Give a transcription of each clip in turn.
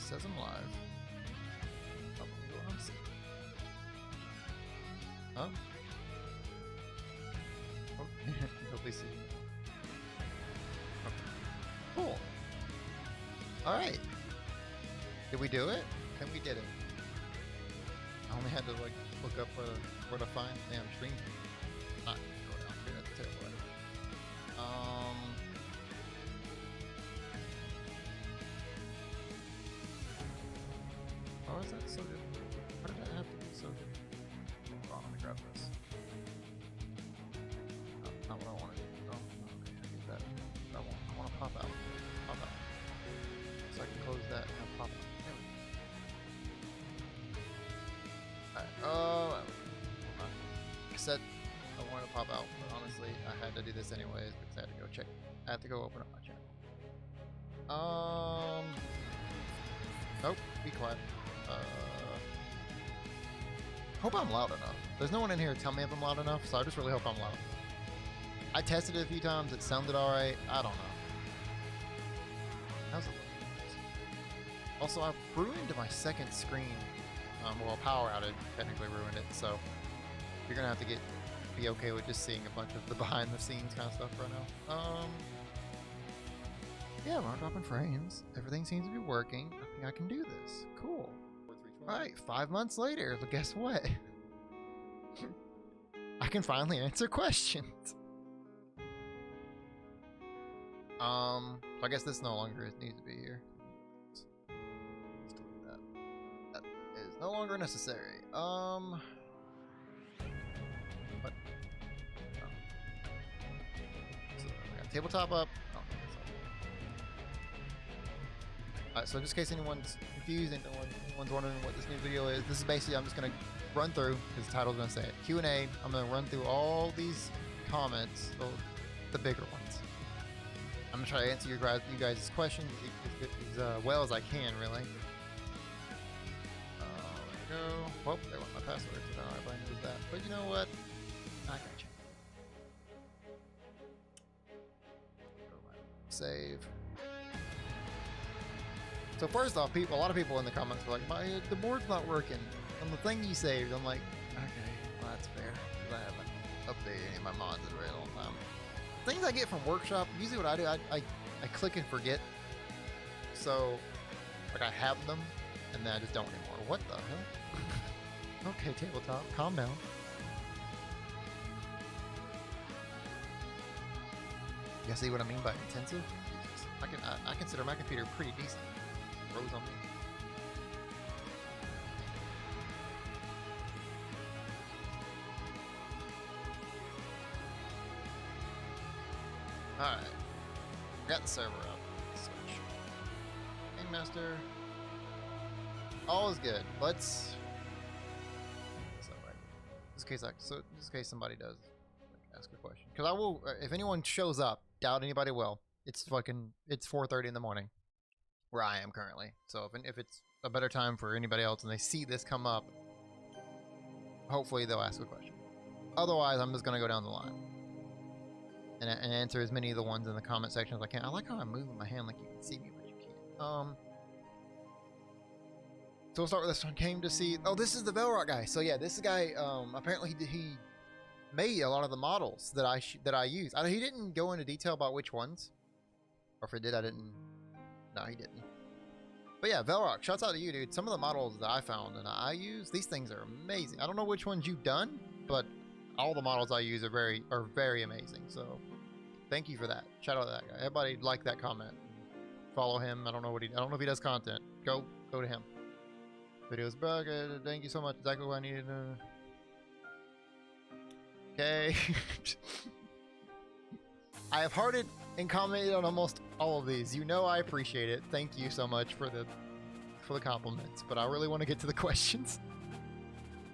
says I'm live. Oh, let me go on see. Huh? Oh, nobody see. Okay. Cool. Alright. Did we do it? I think we did it. I only had to like look up where to find damn stream. Not go down here, that's terrible. Oh, is that so good? Why did that have to be so good? Hold on, let me grab this. Oh, not what I wanted. Oh, okay, I get that. I want to pop out. Pop out. So I can close that and pop out. There we go. Alright, oh, I said I wanted to pop out, but honestly, I had to do this anyways because I had to go check. I had to go open up my channel. Nope, be quiet. Hope I'm loud enough. There's no one in here to tell me if I'm loud enough, so I just really hope I'm loud. I tested it a few times, it sounded alright. I don't know. How's it look? Also, I ruined my second screen. Well, power outage technically ruined it, so you're gonna have to be okay with just seeing a bunch of the behind the scenes kind of stuff right now. Yeah, we're not dropping frames. Everything seems to be working. I think I can do this. Cool. Alright, 5 months later, but guess what? I can finally answer questions. So I guess this no longer needs to be here. Let's delete that. That is no longer necessary. What? Oh. So I got tabletop up. Oh, alright, so just in case anyone's confused and anyone's wondering what this new video is, this is basically, I'm just going to run through, because the title's going to say it, Q&A. I'm going to run through all these comments, the bigger ones. I'm going to try to answer you guys' questions as well as I can, really. There we go. Well, there went my password, so now everybody knows that. But you know what? I got you. Save. So first off, a lot of people in the comments were like, the board's not working on the thing you saved. I'm like, okay, well, that's fair, because I haven't updated any of my mods in a very long time. Things I get from Workshop, usually what I do, I click and forget. So, like, I have them, and then I just don't anymore. What the hell? Okay, tabletop, calm down. You guys see what I mean by intensive? I consider my computer pretty decent. Rose on me. Alright. Got the server up. Switch. Game master. All is good. Let's. Just in case somebody does ask a question. Because I will, if anyone shows up, doubt anybody will. It's 4:30 in the morning. Where I am currently. So if it's a better time for anybody else and they see this come up, hopefully they'll ask a question. Otherwise, I'm just going to go down the line and answer as many of the ones in the comment section as I can. I like how I'm moving my hand like you can see me, but you can't. So we'll start with this one. Came to see... Oh, this is the Velrock guy. So yeah, this guy, apparently he made a lot of the models that I use. He didn't go into detail about which ones. Or if it did, I didn't... No, he didn't. But yeah, Velrock, shouts out to you, dude. Some of the models that I found and I use, these things are amazing. I don't know which ones you've done, but all the models I use are very amazing. So thank you for that. Shout out to that guy. Everybody like that comment. Follow him. I don't know if he does content. Go to him. Videos, bro. Thank you so much. Exactly what I needed. Okay. I have hearted and commented on almost all of these. You know I appreciate it. Thank you so much for the compliments. But I really want to get to the questions.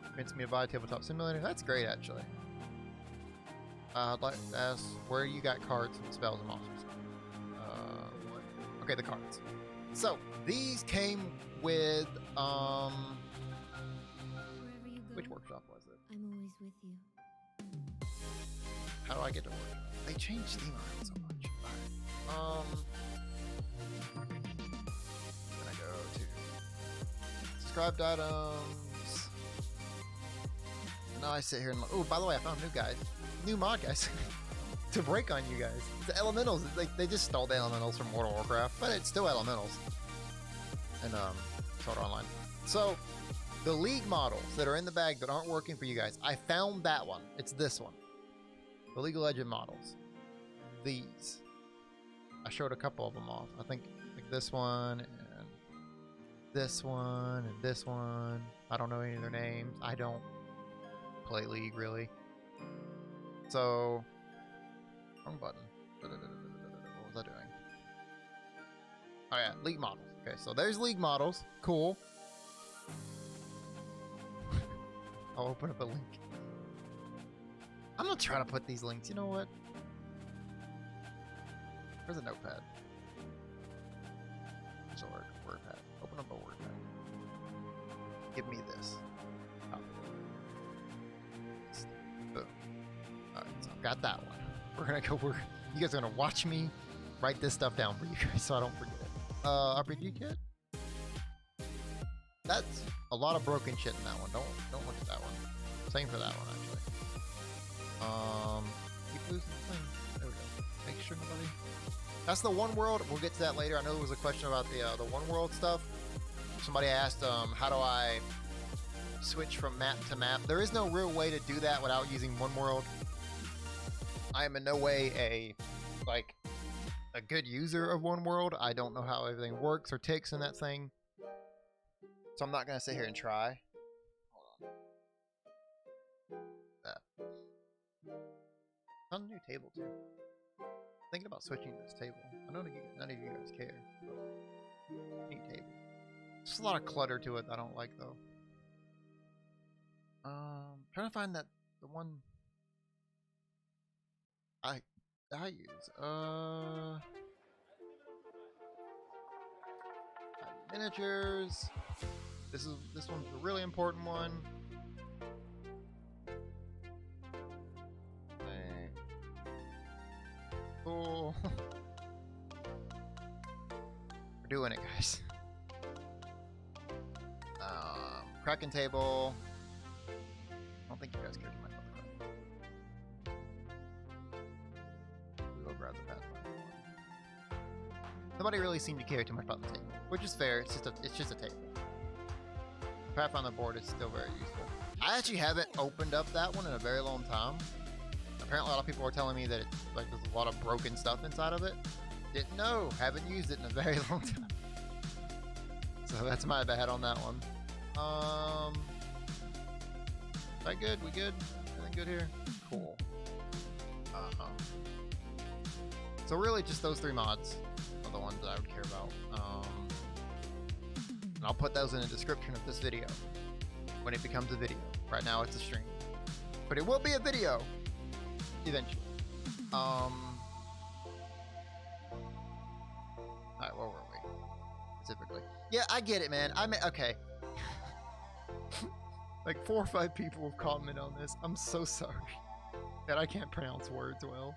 Convinced me to buy Tabletop Simulator. That's great, actually. I'd like to ask where you got cards and spells and monsters. Okay, the cards. So these came with which workshop was it? I'm always with you. How do I get to work? They changed the email so much. Alright. I'm gonna go to Subscribed items. Now I sit here and oh, by the way, I found a new guy, new mod, guys, to break on you guys. The elementals, they just stole the elementals from World of Warcraft, but it's still elementals. And Sword Art Online. So the League models that are in the bag that aren't working for you guys, I found that one. It's this one. The League of Legends models. These. I showed a couple of them off. I think like this one and this one and this one. I don't know any of their names. I don't play League really. So, wrong button. What was I doing? Oh yeah, League models. Okay, so there's League models. Cool. I'll open up a link. I'm gonna try to put these links. You know what? Where's a notepad? There's a word pad. Open up a word pad. Give me this. Copy. Boom. Alright, so I've got that one. We're gonna go. You guys are gonna watch me write this stuff down for you guys so I don't forget it. RPG kit. That's a lot of broken shit in that one. Don't look at that one. Same for that one actually. Keep losing the thing. There we go. Make sure nobody. That's the one world. We'll get to that later. I know there was a question about the one world stuff. Somebody asked, how do I switch from map to map? There is no real way to do that without using one world. I am in no way a good user of one world. I don't know how everything works or ticks in that thing, so I'm not gonna sit here and try. Hold on. That. Found a new table too. Thinking about switching to this table. I know none of you guys care. Neat table. Just a lot of clutter to it that I don't like though. Trying to find the one I use. Miniatures. This one's a really important one. Cool. We're doing it, guys. Kraken table. I don't think you guys care too much about the Kraken. We'll go grab the Pathfinder one. Nobody really seemed to care too much about the table, which is fair. It's just a table. The Pathfinder board is still very useful. I actually haven't opened up that one in a very long time. Apparently a lot of people are telling me that it's like there's a lot of broken stuff inside of it. Didn't know. Haven't used it in a very long time. So that's my bad on that one. Is that good? We good? Everything good here? Cool. So really just those three mods are the ones that I would care about. And I'll put those in the description of this video when it becomes a video. Right now it's a stream. But it will be a video eventually. Alright, where were we? Specifically. Yeah, I get it, man. okay. Like 4 or 5 people have commented on this. I'm so sorry that I can't pronounce words well.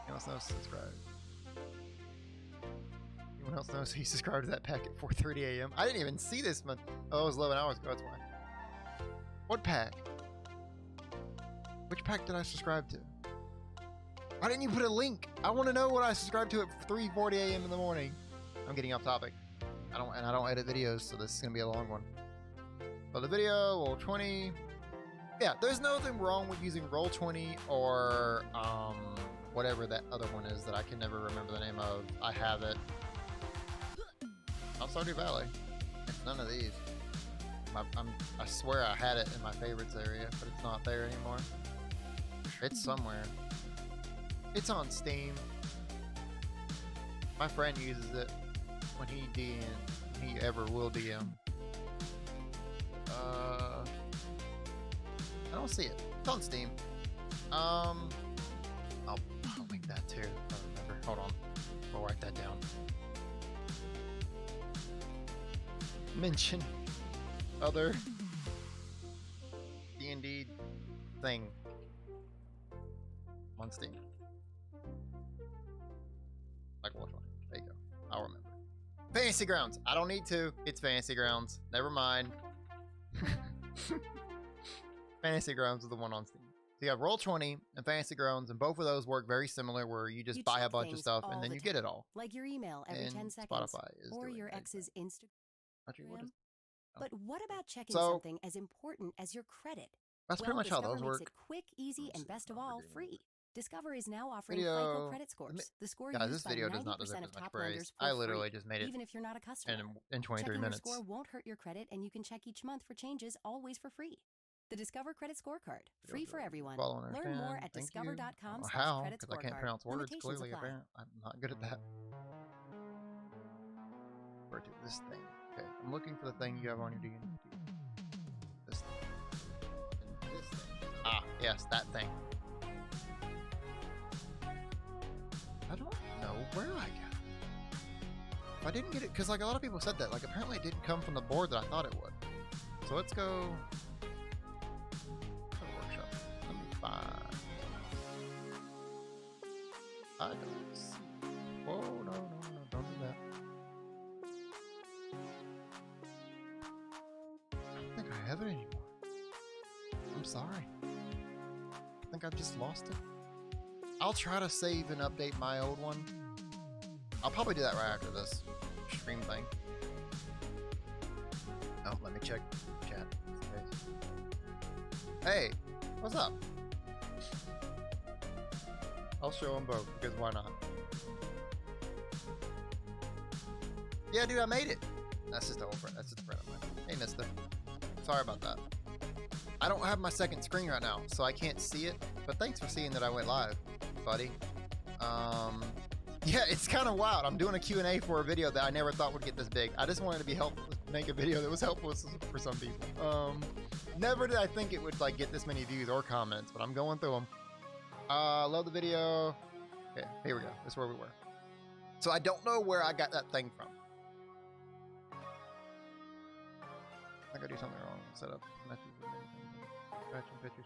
Anyone else knows to subscribe? Anyone else knows he subscribed to that pack at 4:30 a.m.? I didn't even see this month. Oh, it was 11 hours ago. That's why. What pack? Which pack did I subscribe to? Why didn't you put a link? I want to know what I subscribed to at 3:40 a.m. in the morning. I'm getting off topic. I don't edit videos, so this is gonna be a long one. But the video, Roll20. Yeah, there's nothing wrong with using Roll20 or whatever that other one is that I can never remember the name of. I have it. Not Stardew Valley. It's none of these. I swear I had it in my favorites area, but it's not there anymore. It's somewhere. It's on Steam. My friend uses it when he DM. He ever will DM. I don't see it. It's on Steam. I'll link that too. I don't remember. Hold on. I'll write that down. Mention other D&D thing on Steam. Like which one? There you go. I'll remember. Fantasy Grounds. I don't need to. It's Fantasy Grounds. Never mind. Fantasy Grounds is the one on Steam. So you have Roll20 and Fantasy Grounds, and both of those work very similar, where you just buy a bunch of stuff and then you get it all. Like your email every and 10 seconds. Spotify is or doing your it. ex's Instagram. Actually, what is? But what about checking So- something as important as your credit? That's pretty much how Discover those makes work. it quick, easy, Let's and see, best of I'm all, forgetting free. Discover is now offering Video- FICO credit scores. The score Guys, used this by video 90% does not deserve of as much top praise. lenders for I literally free, just made it even if you're not a customer. in 23 Checking minutes. your score won't hurt your credit, and you can check each month for changes, always for free. The Discover Credit Scorecard, free for everyone. Follow and Learn more understand. at Thank you. I don't know how, discover.com/credit because I can't scorecard. pronounce words Limitations clearly. apply. Apparently, I'm not good at that. Where to? This thing. Okay, I'm looking for the thing you have on your D&D. This thing. And this thing. Ah, yes, that thing. I don't know where I got it. If I didn't get it, because like a lot of people said that, like apparently it didn't come from the board that I thought it would. So let's go to the workshop. Let me find. I don't see. Whoa, no, don't do that. I don't think I have it anymore. I'm sorry. I think I've just lost it. I'll try to save and update my old one. I'll probably do that right after this stream thing. Oh, let me check chat. Hey, what's up? I'll show them both, because why not? Yeah, dude, I made it. That's just a old friend. That's just a friend of mine. Hey, mister. Sorry about that. I don't have my second screen right now, so I can't see it. But thanks for seeing that I went live, buddy. Yeah, it's kind of wild. I'm doing a Q&A for a video that I never thought would get this big. I just wanted to be helpful, make a video that was helpful for some people. Never did I think it would like get this many views or comments, but I'm going through them. Love the video. Okay, here we go. This is where we were. So I don't know where I got that thing from. I think I do something wrong. Set up matching pictures.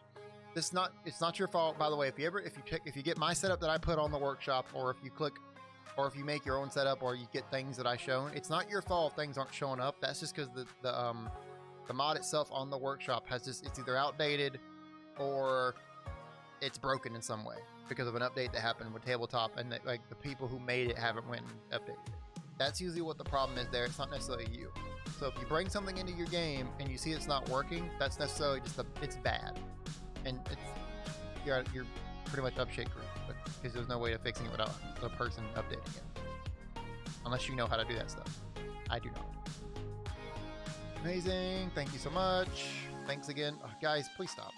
This it's not your fault, by the way. If you get my setup that I put on the workshop, or if you make your own setup, or you get things that I shown, it's not your fault if things aren't showing up. That's just because the mod itself on the workshop it's either outdated or it's broken in some way because of an update that happened with Tabletop, and that, like, the people who made it haven't went and updated it. That's usually what the problem is there. It's not necessarily you. So if you bring something into your game and you see it's not working, that's necessarily just it's bad, and you're pretty much up shit creek, because there's no way of fixing it without the person updating it, unless you know how to do that stuff. I do not. Amazing. Thank you so much. Thanks again. Oh, guys, please stop.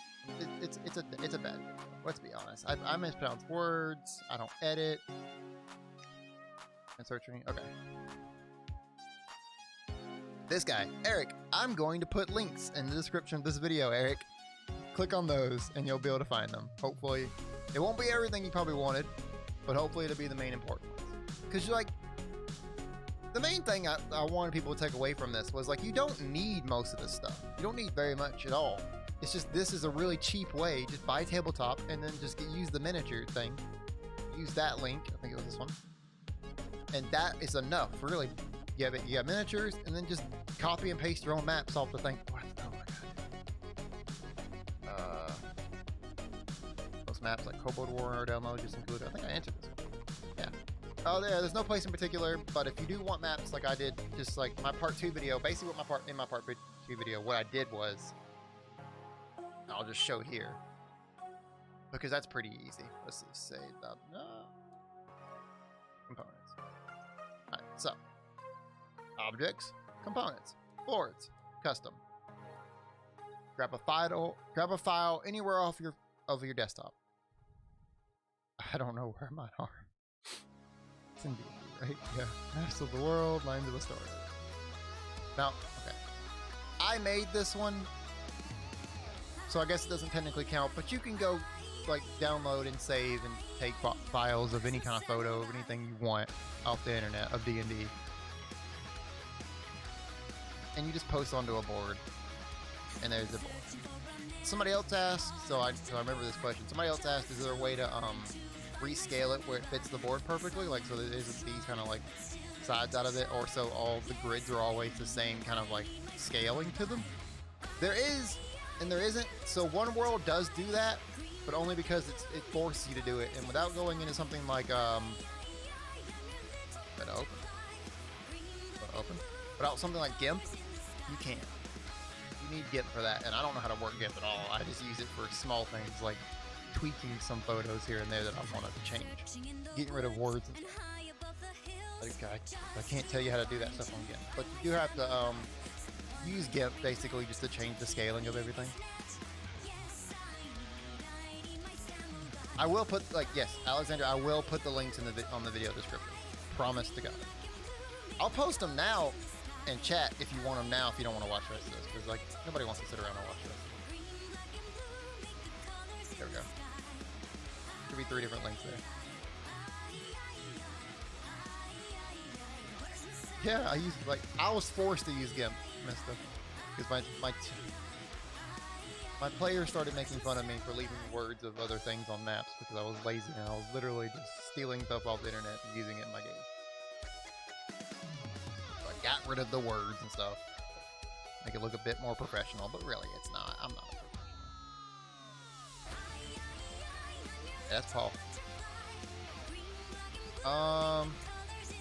It's a bad video. Let's be honest. I mispronounce words. I don't edit. And searching. Okay. This guy, Eric. I'm going to put links in the description of this video, Eric. Click on those and you'll be able to find them. Hopefully. It won't be everything you probably wanted, but hopefully it'll be the main important ones. Because you're like, the main thing I wanted people to take away from this was, like, you don't need most of this stuff. You don't need very much at all. It's just, this is a really cheap way. Just buy Tabletop and then just use the miniature thing. Use that link. I think it was this one. And that is enough, really. You have miniatures, and then just copy and paste your own maps off the thing. What? Oh my god. Those maps like Kobold War download just included. I think I answered this one. Yeah. Oh, there's no place in particular, but if you do want maps like I did, just like my part 2 video, basically what in my part 2 video, what I did was, I'll just show here, because that's pretty easy. Let's see, say the components. Alright, so objects, components, boards, custom. Grab a file anywhere off your desktop. I don't know where mine are. It's in D&D, right? Yeah. Maps of the world, lines of the story. Now, okay. I made this one, so I guess it doesn't technically count, but you can go, like, download and save and take files of any kind of photo of anything you want off the internet of D&D. And you just post onto a board, and there's the board. Somebody else asked, so I remember this question. Somebody else asked, is there a way to rescale it where it fits the board perfectly? Like, so there isn't these kind of like sides out of it, or so all the grids are always the same kind of like scaling to them. There is, and there isn't. So one world does do that, but only because it forces you to do it, and without going into something like without something like GIMP, you can't. You need GIMP for that, and I don't know how to work GIMP at all. I just use it for small things like tweaking some photos here and there that I want to change, getting rid of words and stuff. Like I can't tell you how to do that stuff on GIMP, but you do have to use GIMP basically just to change the scaling of everything. I will put, like, yes, Alexander, I will put the links in on the video description. Promise to God. I'll post them now in chat if you want them now, if you don't want to watch the rest of this, because like nobody wants to sit around and watch this. There we go. Should be 3 different links there. Yeah, I was forced to use GIMP, Mister, because my players started making fun of me for leaving words of other things on maps because I was lazy and I was literally just stealing stuff off the internet and using it in my game. So I got rid of the words and stuff. Make it look a bit more professional, but really it's not. I'm not a professional. Yeah, that's Paul.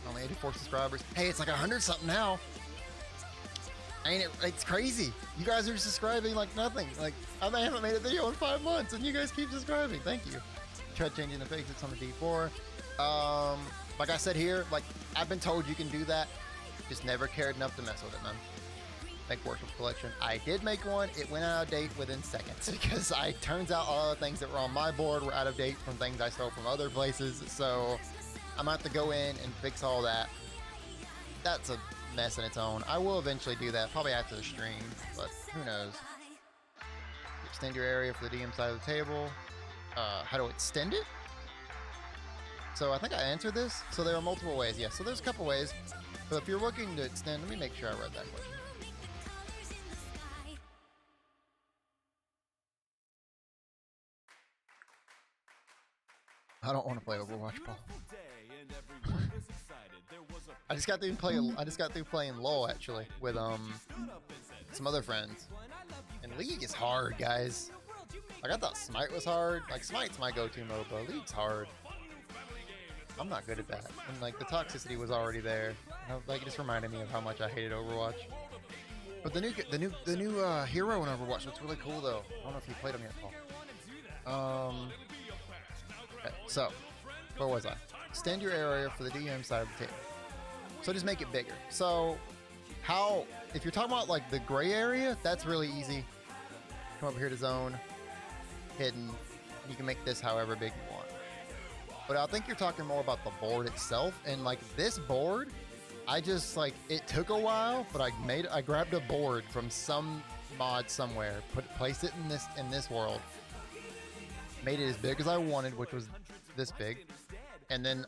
Only 84 subscribers. Hey, it's like 100 something now. Ain't it? It's crazy. You guys are subscribing like nothing. Like, I haven't made a video in 5 months, and you guys keep subscribing. Thank you. Tried changing the faces on the D4. Like I said here, like I've been told you can do that. Just never cared enough to mess with it, man. Make worship collection. I did make one. It went out of date within seconds because turns out all the things that were on my board were out of date from things I stole from other places. So I'm gonna have to go in and fix all that. That's a mess in its own. I will eventually do that, probably after the stream, but who knows. Extend your area for the DM side of the table. How to extend it? So I think I answered this. So there are multiple ways. Yes, so there's a couple ways. But if you're looking to extend, let me make sure I read that question. I don't want to play Overwatch, Paul. I just got through playing LoL actually with some other friends. And League is hard, guys. Like I thought Smite was hard. Like Smite's my go-to mode, but League's hard. I'm not good at that. And like the toxicity was already there. Like it just reminded me of how much I hated Overwatch. But the new hero in Overwatch looks really cool though. I don't know if you played him yet, Paul. Okay, so where was I? Extend your area for the DM side of the table. So just make it bigger. So if you're talking about like the gray area, that's really easy. Come over here to zone, hidden, and you can make this however big you want. But I think you're talking more about the board itself, and like this board, I just like, it took a while, but I grabbed a board from some mod somewhere, placed it in this world, made it as big as I wanted, which was this big. And then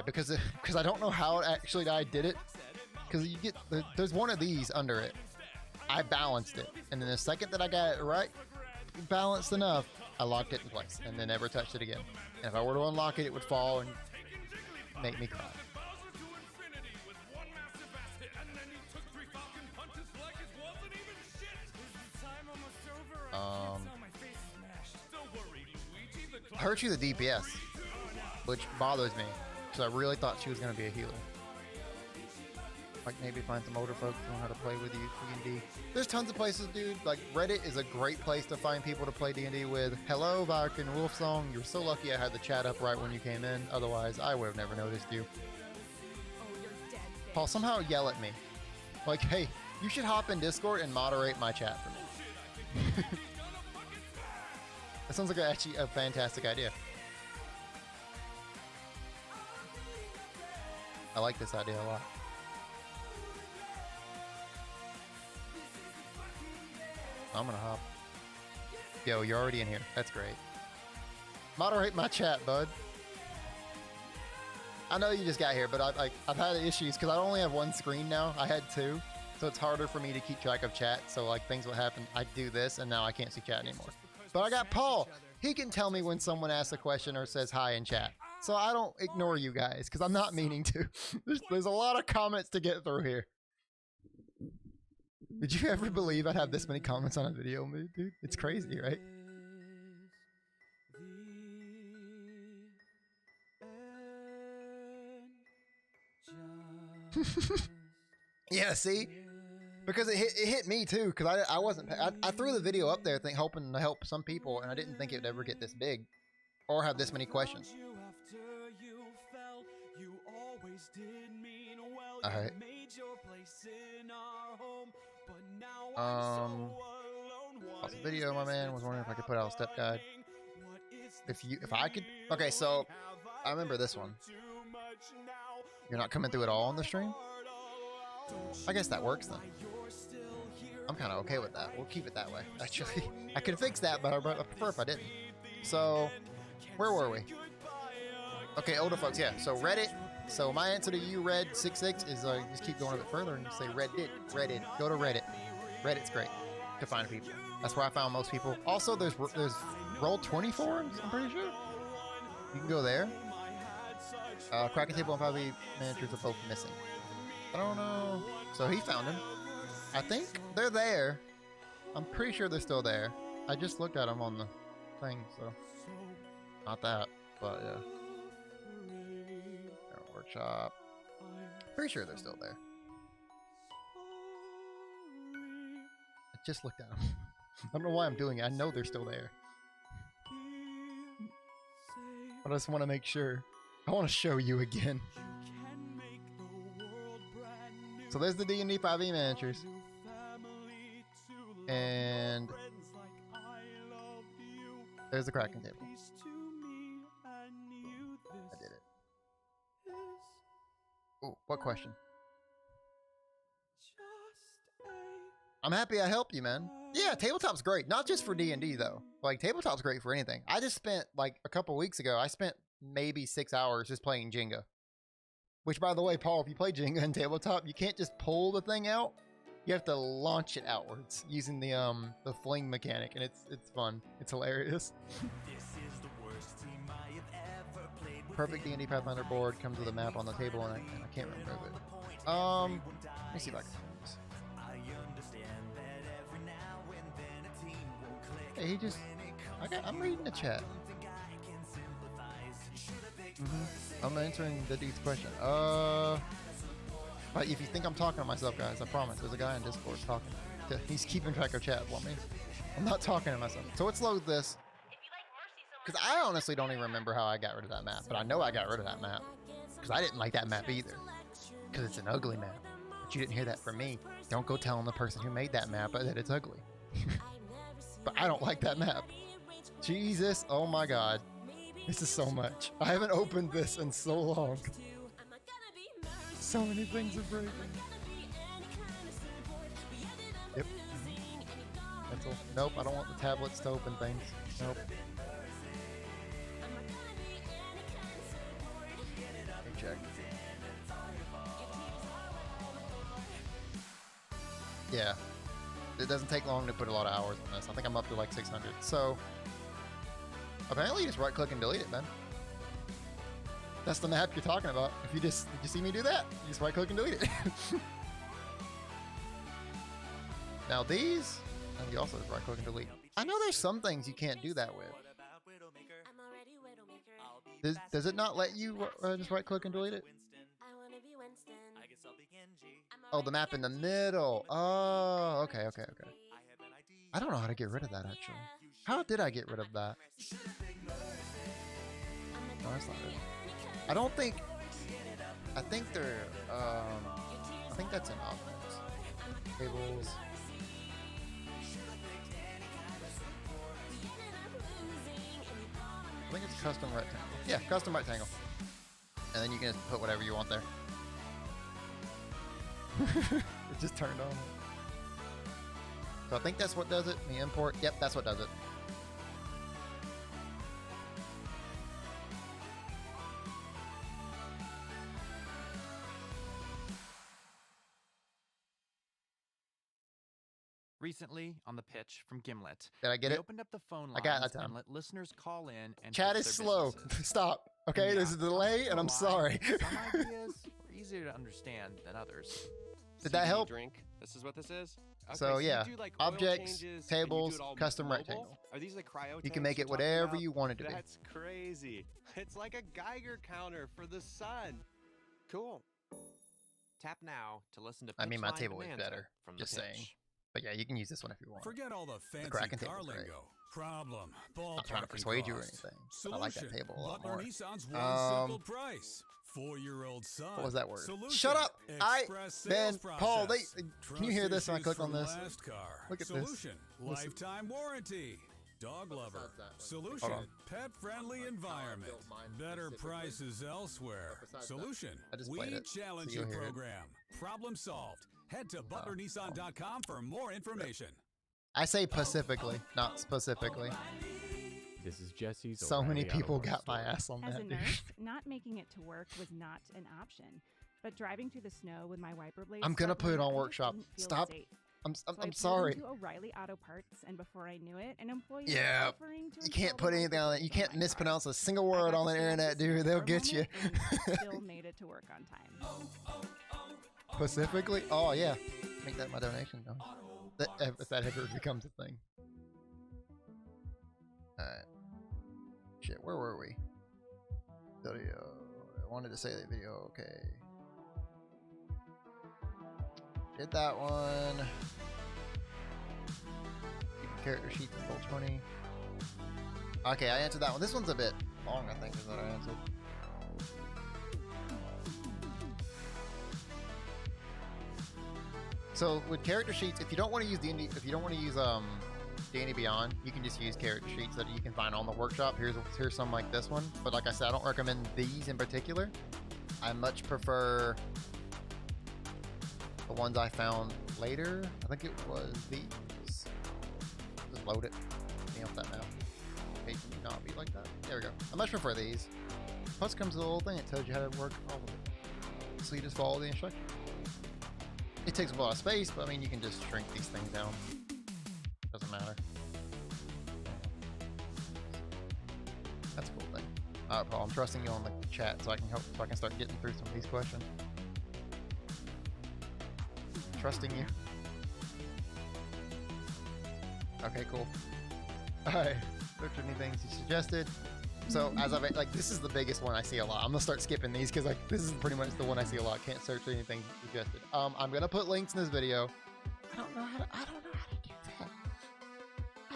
because I don't know how I did it, because there's one of these under it. I balanced it, and then the second that I got it right, balanced enough, I locked it in place, and then never touched it again. And if I were to unlock it, it would fall and make me cry. I hurt you the DPS, which bothers me, because I really thought she was going to be a healer. Like maybe find some older folks who know how to play with you D&D. There's tons of places, dude. Like Reddit is a great place to find people to play D&D with. Hello, Viking Wolfsong. You're so lucky I had the chat up right when you came in. Otherwise, I would have never noticed you. Paul, somehow yell at me. Like, hey, you should hop in Discord and moderate my chat for me. That sounds like actually a fantastic idea. I like this idea a lot. I'm gonna hop. Yo, you're already in here. That's great. Moderate my chat, bud. I know you just got here, but I've had issues because I only have one screen now. I had 2, so it's harder for me to keep track of chat. So like things will happen. I do this, and now I can't see chat anymore. But I got Paul. He can tell me when someone asks a question or says hi in chat. so I don't ignore you guys because I'm not meaning to. There's a lot of comments to get through here. Did you ever believe I'd have this many comments on a video, dude? It's crazy, right? Yeah, see? Because it hit me too, because I wasn't, I threw the video up there hoping to help some people, and I didn't think it would ever get this big or have this many questions. Alright. Also video, my man was wondering if I could put out a step guide. If I could, okay, so I remember this one. You're not coming through at all on the stream? I guess that works then. I'm kind of okay with that. We'll keep it that way. Actually, I could fix that, but I prefer if I didn't. So, where were we? Okay, older folks, yeah. So Reddit. So my answer to you, Red66, is just keep going a bit further and say Reddit. Go to Reddit. Reddit's great to find people. That's where I found most people. Also, there's Roll20 forums. I'm pretty sure you can go there. Cracking Table and 5e managers are both missing. I don't know. So he found him. I think they're there. I'm pretty sure they're still there. I just looked at them on the thing, so not that, but yeah. Workshop. Pretty sure they're still there. I just looked at them. I don't know why I'm doing it. I know they're still there. I just want to make sure. I want to show you again. So there's the D&D 5e managers. And there's the cracking table. I did it. Oh, what question? I'm happy I helped you, man. Yeah, tabletop's great. Not just for D&D though. Like tabletop's great for anything. I just spent like a couple weeks ago, I spent maybe 6 hours just playing Jenga. Which, by the way, Paul, if you play Jenga in tabletop, you can't just pull the thing out. You have to launch it outwards using the fling mechanic, and it's fun. It's hilarious. Perfect D&D Pathfinder board comes with a map on the table, and I can't remember it. Let me see if I can find this. Hey, he just. I'm reading the chat. I'm answering the dude's question. But if you think I'm talking to myself, guys, I promise. There's a guy in Discord talking. He's keeping track of chat for me. I'm not talking to myself. So let's load this. Because I honestly don't even remember how I got rid of that map. But I know I got rid of that map. Because I didn't like that map either. Because it's an ugly map. But you didn't hear that from me. Don't go telling the person who made that map that it's ugly. But I don't like that map. Jesus, oh my god. This is so much. I haven't opened this in so long. So many things are breaking. Yep. Pencil. Nope, I don't want the tablets to open things. Nope. Let me check. Yeah. It doesn't take long to put a lot of hours on this. I think I'm up to like 600. So, apparently you just right click and delete it, man. That's the map you're talking about. If you did you see me do that? You just right click and delete it. Now these, and you also just right click and delete. I know there's some things you can't do that with. Does it not let you just right click and delete it? Oh, the map in the middle. Oh, okay. I don't know how to get rid of that actually. How did I get rid of that? No, that's not it. I don't think. I think they're. I think that's an offense. Tables. I think it's custom rectangle. Yeah, custom rectangle. And then you can just put whatever you want there. It just turned on. So I think that's what does it. The import. Yep, that's what does it. Recently, on the pitch from Gimlet, Did I get we it? opened up the phone I lines got that time. and let listeners call in and Chat pitch is their slow. businesses. Stop. Okay, Yeah, there's a delay, and I'm sorry. Some ideas are easier to understand than others. Did that CBD help? Drink. This is what this is. Okay, So you yeah, do, like, oil objects, changes, and you do tables, it all custom mobile? rectangle. Are these like cryo You can tanks make you're it talking whatever about? you want it to be. That's crazy. It's like a Geiger counter for the sun. Cool. Tap now to listen to I mean, my Pitchline table is Bonanza better, from just the saying. pitch. But yeah, you can use this one if you want. Forget all the fancy Kraken car table's great. lingo. Problem. Ball Not trying to parking persuade you or cost. anything, but I like that Solution. table a lot Butler more. Nissan's one simple price. 4-year-old son. What was that word? Solution. Shut up! Express Ben, sales Paul, process. can you hear this when I Trust click on issues this? from last car. Look at this. Solution. Listen. Lifetime warranty. Dog lover. besides that, like- Solution. Hold on. Pet-friendly environment. built mine Better specifically. prices elsewhere. besides that, Solution. I just We played it, challenge so you you'll hear it. program. Problem solved. Head to butlernissan.com for more information. I say specifically, not specifically. This is Jesse's. So many O'Reilly Auto people Parts got my store. ass on As that, a dude. nurse, not making it to work was not an option. But driving through the snow with my wiper blades, I'm gonna put it struggling, on I just workshop. didn't feel Stop. safe. I'm So I pulled sorry. into O'Reilly Auto Parts, and before I knew it, an employee Yeah, was offering to You can't install put the anything on it. wiper You blades can't on my mispronounce car. a single I word got on the to stay internet, the dude. seat They'll for a get you. moment and still made it to work on time. Specifically? Oh yeah. Make that my donation, though. If that ever becomes a thing. Alright. Shit, where were we? Video. I wanted to say that video, okay. Did that one. Character sheets in full 20. Okay, I answered that one. This one's a bit long, I think, is what I answered. So with character sheets, if you don't want to use D&D, if you don't want to use D&D Beyond, you can just use character sheets that you can find on the workshop. Here's some like this one, but like I said, I don't recommend these in particular. I much prefer the ones I found later. I think it was these. Just load it. Me off that map. Hey, can you not be like that? There we go. I much prefer these. Plus comes the little thing. It tells you how to work all of it. So you just follow the instructions. It takes a lot of space, but I mean, you can just shrink these things down. Doesn't matter. That's a cool thing. Alright, Paul, I'm trusting you on the chat so I can help, so I can start getting through some of these questions. Trusting you. Okay, cool. Alright, search any things you suggested. So as I've like, this is the biggest one I see a lot. I'm gonna start skipping these because like this is pretty much the one I see a lot. Can't search anything suggested. I'm gonna put links in this video. I don't know how to do that. I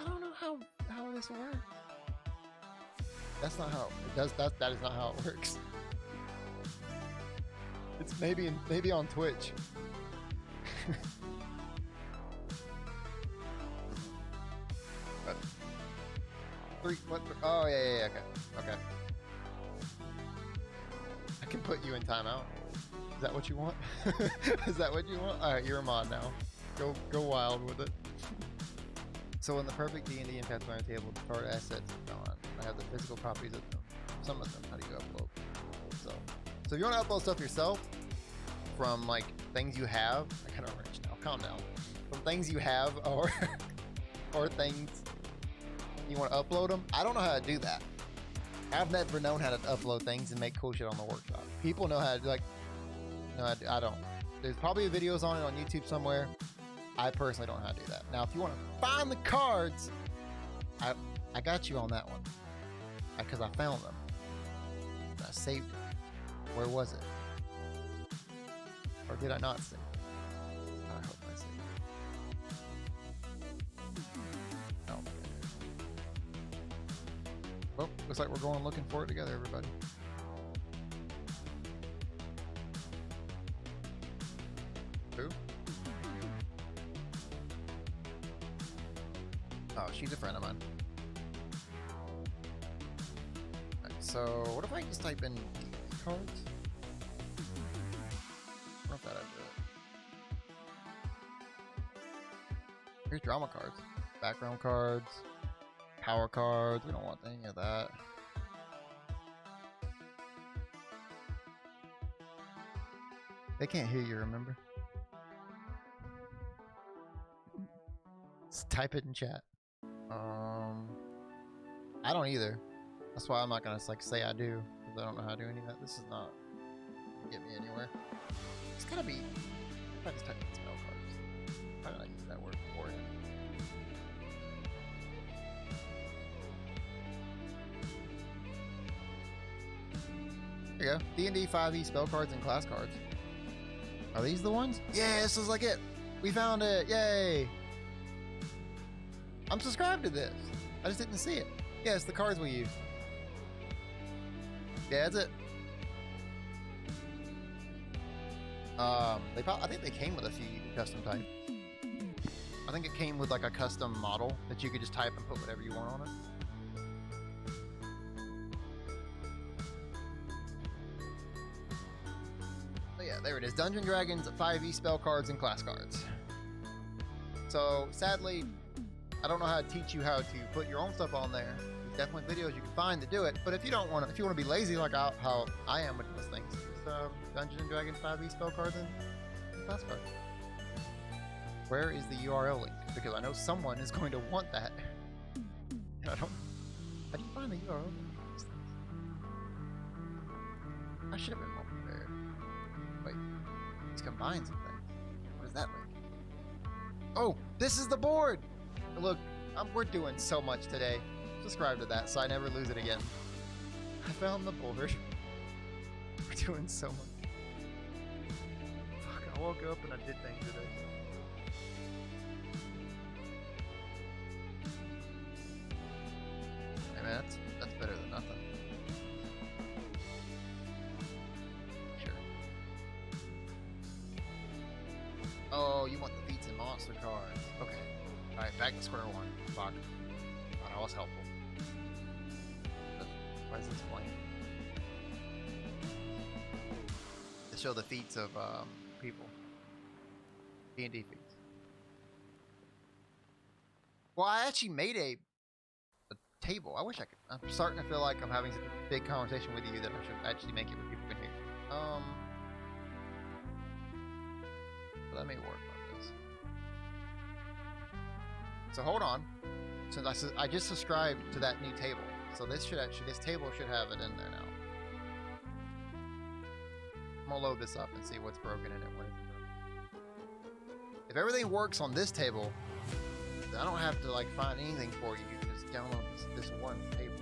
don't know how this works. That's not how it does. That is not how it works. It's maybe on Twitch. What? Oh yeah, okay. I can put you in timeout. Is that what you want? Is that what you want? All right, you're a mod now. Go wild with it. So in the perfect D&D and Pathfinder table, the card assets are gone. I have the physical copies of them. Some of them. How do you upload? So if you want to upload stuff yourself from like things you have, I kind of rich now. Calm down. From things you have or things you want to upload them. I don't know how to do that. I've never known how to upload things and make cool shit on the workshop. People know how to do, like, no, I don't. There's probably videos on it on YouTube somewhere. I personally don't know how to do that. Now, if you want to find the cards, I got you on that one because I found them. I saved it. Where was it? Or did I not save it? I hope I saved it. Oh, okay. Well, looks like we're going looking for it together, everybody. Who? Oh, she's a friend of mine. Right, so, what if I just type in cards? I don't know if that'd do it. Here's drama cards, background cards, power cards. We don't want any of that. They can't hear you, remember? Just type it in chat. I don't either. That's why I'm not gonna like say I do, because I don't know how to do any of that. This is not gonna get me anywhere. It's gotta be. I just type in spell cards. Why did I use that word beforehand? There you go. D&D 5e spell cards and class cards. Are these the ones? Yeah, this is like it. We found it. Yay. I'm subscribed to this. I just didn't see it. Yeah, it's the cards we use. Yeah, that's it. I think they came with a few you could custom type. I think it came with like a custom model that you could just type and put whatever you want on it. So yeah, there it is. Dungeon Dragons 5e spell cards and class cards. So sadly, I don't know how to teach you how to put your own stuff on there. There's definitely videos you can find to do it. But if you don't want to, if you want to be lazy like how I am with those things, just Dungeons and Dragons 5e spell cards and class cards. Where is the URL link? Because I know someone is going to want that. And I don't. How do you find the URL link? I should have been more prepared. Wait, let's combine some things. What is that link? Oh, this is the board. Look, we're doing so much today. Subscribe to that so I never lose it again. I found the board. We're doing so much. Fuck, I woke up and I did things today. Hey man, that's better than nothing. Sure. Oh, you want the feats and monster cards. Okay. Alright, back to square one. Fuck. Oh, that was helpful. Why is this blank? To show the feats of people. D&D feats. Well, I actually made a table. I wish I could. I'm starting to feel like I'm having such a big conversation with you that I should actually make it where people can hear. Let me work on this. So hold on. Since I just subscribed to that new table, so this table should have it in there now. I'm gonna load this up and see what's broken in it. What isn't broken. If everything works on this table, I don't have to like find anything for you. You just download this one table.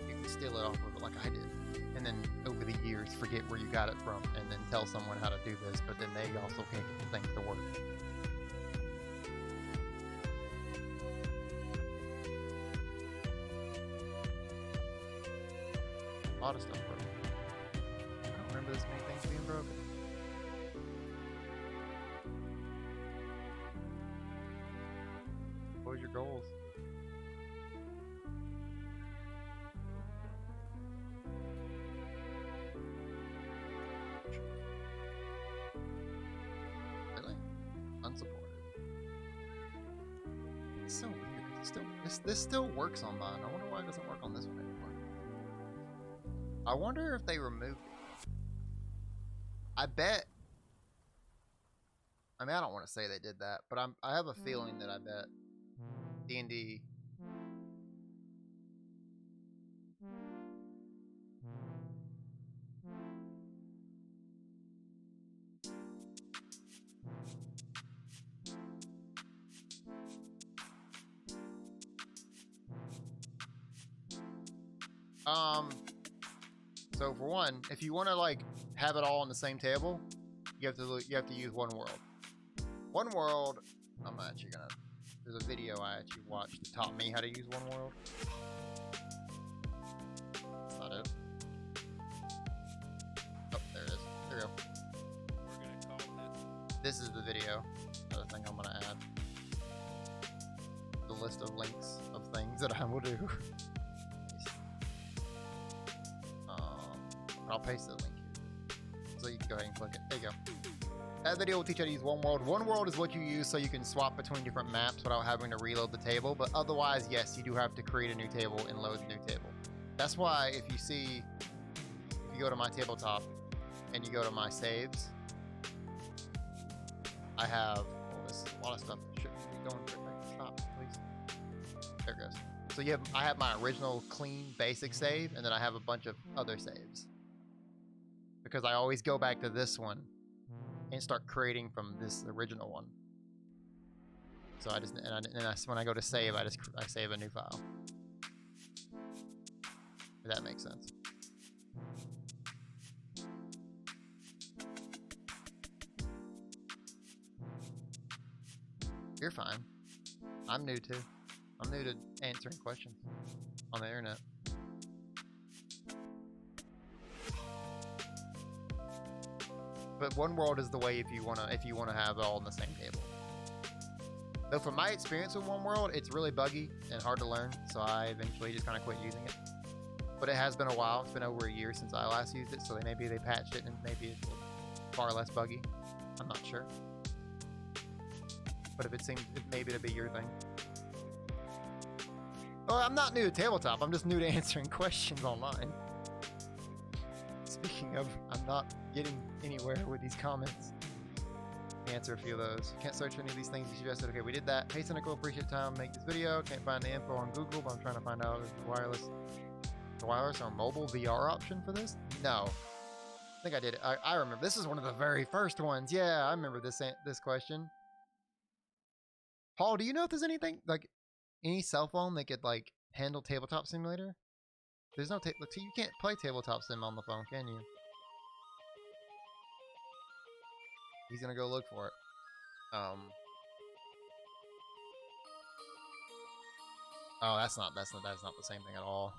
You can steal it off of it like I did, and then over the years forget where you got it from, and then tell someone how to do this. But then they also can't get the things to work. A lot of stuff broken. I don't remember this many things being broken. What was your goals? Really? Unsupported. It's so weird. This still works on mine. I wonder why it doesn't work on this one anymore. I wonder if they removed it. I bet. I mean, I don't want to say they did that, but I have a feeling that I bet D&D. So for one, if you want to like have it all on the same table, you have to use one world. One world. I'm actually gonna. There's a video I actually watched that taught me how to use one world. That's not it. Oh, there it is. There we go. We're gonna call This is the video. Another thing I'm gonna add. The list of links of things that I will do. I'll paste the link here, so you can go ahead and click it. There you go. That video will teach you how to use one world. One world is what you use so you can swap between different maps without having to reload the table. But otherwise, yes, you do have to create a new table and load a new table. That's why if you go to my tabletop and you go to my saves, I have, well, this is a lot of stuff that shouldn't be going quick. Stop, please. There it goes. So I have my original clean basic save, and then I have a bunch of other saves. Because I always go back to this one and start creating from this original one. So when I go to save, I save a new file. If that makes sense. You're fine. I'm new too. I'm new to answering questions on the internet. But one world is the way if you wanna have it all on the same table. Though from my experience with one world, it's really buggy and hard to learn, so I eventually just kind of quit using it. But it has been a while. It's been over a year since I last used it, so maybe they patched it and maybe it's far less buggy. I'm not sure. But if it seems maybe to be your thing. Oh, I'm not new to tabletop. I'm just new to answering questions online. Speaking of, I'm not getting anywhere with these comments. Answer a few of those. Can't search any of these things you suggested. Okay, we did that. Hey, Cynical, appreciate time. Make this video. Can't find the info on Google, but I'm trying to find out if the wireless or mobile VR option for this. No, I think I did it. I remember. This is one of the very first ones. Yeah, I remember this question. Paul, do you know if there's anything like any cell phone that could like handle Tabletop Simulator? There's no you can't play Tabletop Sim on the phone, can you? He's gonna go look for it. Oh, that's not the same thing at all.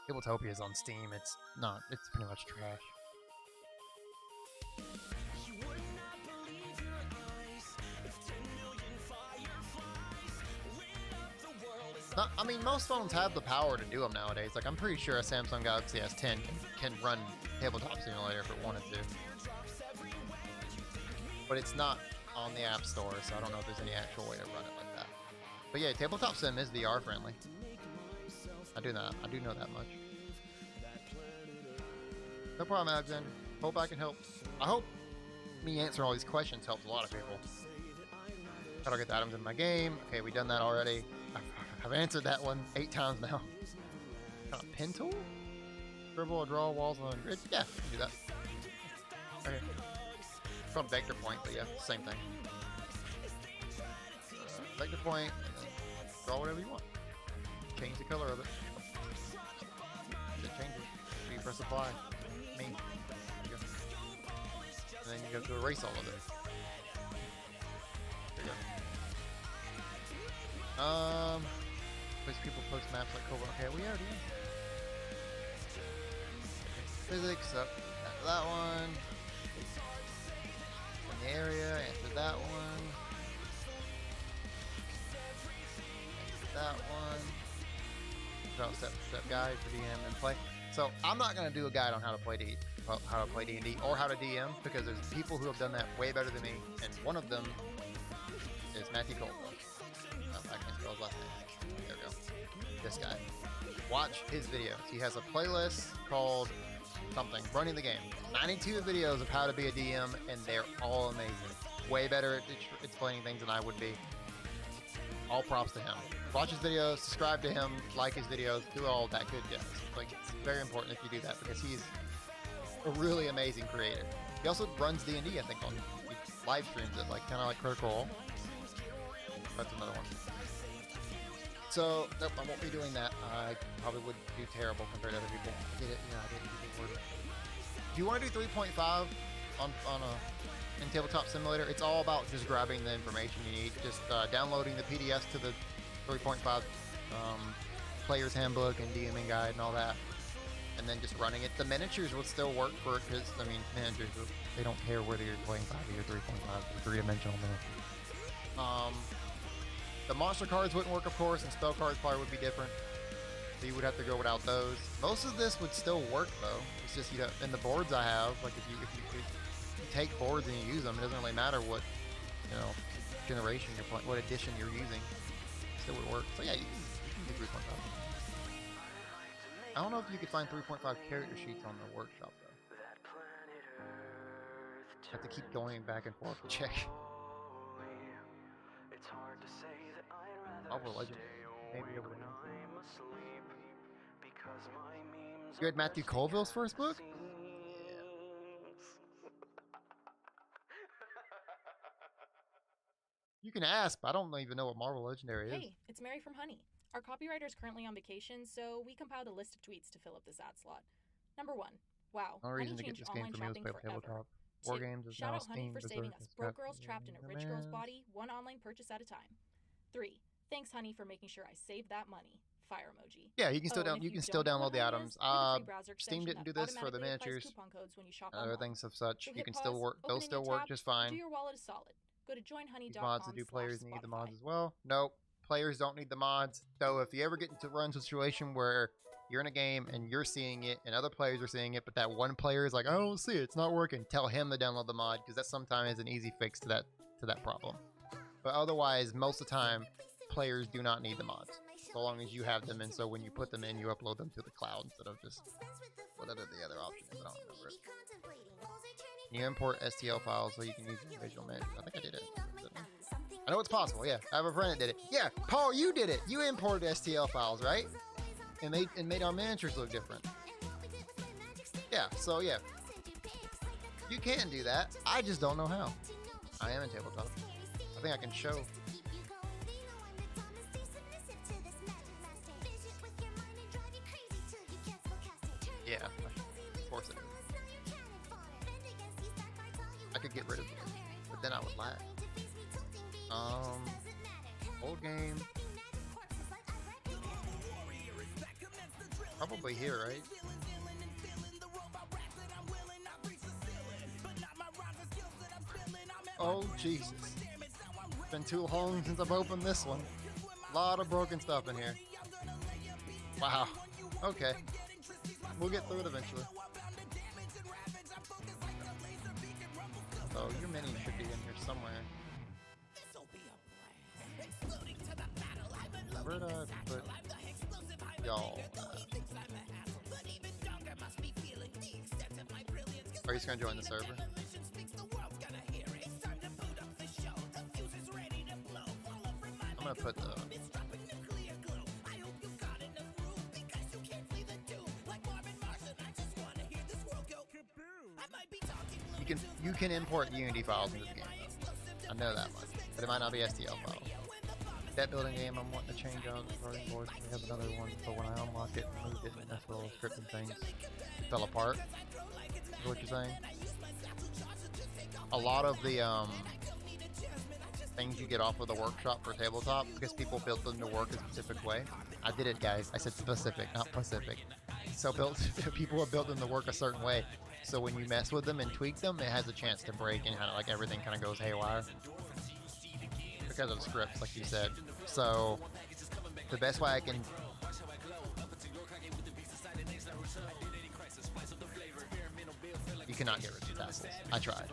Tabletopia is on Steam. It's not. It's pretty much trash. I mean, most phones have the power to do them nowadays. Like, I'm pretty sure a Samsung Galaxy S10 can run Tabletop Simulator if it wanted to. But it's not on the App Store, so I don't know if there's any actual way to run it like that. But yeah, Tabletop Sim is VR friendly. I do know that much. No problem, Alexander. Hope I can help. I hope me answering all these questions helps a lot of people. How do I get the items in my game? Okay, we've done that already. I've answered that one 8 times now. Pen tool? Scribble or draw walls on a grid? Yeah, we can do that. Okay. It's called vector point, but yeah, same thing. Vector point, and then draw whatever you want. Change the color of it. It changes. So you press apply. Me. There you go. And then you go to erase all of it. There you go. Place people post maps like Cobra. Okay, we already did. Physics up. After that one. In the area. After that one. After that one. Draw step guide for DM and play. So I'm not gonna do a guide on how to play D&D or how to DM because there's people who have done that way better than me, and one of them is Matthew Cole. I can't spell his last name. There we go. This guy. Watch his videos. He has a playlist called something, Running the Game. 92 videos of how to be a DM, and they're all amazing. Way better at explaining things than I would be. All props to him. Watch his videos, subscribe to him, like his videos, do all that good jazz. Like, it's very important if you do that because he's a really amazing creator. He also runs D&D, I think, he live streams it, like kind of like Critical Role. That's another one. So, nope, I won't be doing that. I probably would do terrible compared to other people. I did it, yeah, I did it. If you want to do 3.5 in Tabletop Simulator, it's all about just grabbing the information you need, just downloading the PDFs to the 3.5 player's handbook and DMing guide and all that, and then just running it. The miniatures would still work for it because, I mean, miniatures, they don't care whether you're playing 5e or 3.5, they're three-dimensional miniatures. The monster cards wouldn't work, of course, and spell cards probably would be different. So you would have to go without those. Most of this would still work though. It's just, you know, in the boards I have, like if you take boards and you use them, it doesn't really matter what, you know, generation you're playing, what edition you're using. It still would work. So yeah, you can do 3.5. I don't know if you could find 3.5 character sheets on the workshop though. Have to keep going back and forth to check. Marvel Legends. Maybe over there. You had Matthew Colville's first book? You can ask, but I don't even know what Marvel Legendary is. Hey, it's Mary from Honey. Our copywriter is currently on vacation, so we compiled a list of tweets to fill up this ad slot. Number 1. Wow. No reason to Honey get changed this game online for me was shopping play forever. tabletop. War 2. games is Shout now out Honey Steam, for Berserk, saving us and broke Scrap girls trapped in a rich girl's Demands. body, one online purchase at a time. 3. Thanks, Honey, for making sure I saved that money. Fire emoji. Yeah, you can still Oh, and down. if You can still don't know download the what Honey items. is, we're the free browser Steam extension didn't do that this for the automatically applies miniatures. coupon codes when you shop Other online. things of such. So You hit can pause, still work. open They'll a new still work tab, just Do fine. your wallet is solid. Go to These joinhoney.com. mods that do players need the mods as well. Nope. Players don't need the mods. Though if you ever get into run situation where you're in a game and you're seeing it and other players are seeing it, but that one player is like, I don't see it, it's not working, tell him to download the mod, because that sometimes is an easy fix to that problem. But otherwise, most of the time, players do not need the mods, so long as you have them, and so when you put them in, you upload them to the cloud instead of just whatever the other option is. I don't remember it. You import STL files so you can use your visual management. I think I did it. I know it's possible, yeah. I have a friend that did it. Yeah, Paul, you did it. You imported STL files, right? And made our miniatures look different. Yeah, so yeah. You can do that. I just don't know how. I am in tabletop. I think I can show. Yeah, of course it is. I could get rid of it, but then I would lag. Old game. Probably here, right? Oh, Jesus. It's been too long since I've opened this one. A lot of broken stuff in here. Wow. Okay. We'll get through it eventually. So your mini should be in here somewhere. Where did I put y'all? Are you just gonna join the server? I'm gonna put the. You can import Unity files into the game. I know that much, but it might not be STL files. That building game I'm wanting to change out the starting board. We have another one, but when I unlock it and moved it, and that's where all the scripting things fell apart. Is what you're saying? A lot of the things you get off of the workshop for tabletop, because people built them to work a specific way. I did it, guys. I said specific, not Pacific. So people have built them to work a certain way. So when you mess with them and tweak them, it has a chance to break and kind of like everything kind of goes haywire because of the scripts, like you said. So the best way I can. You cannot get rid of the tassels. I tried.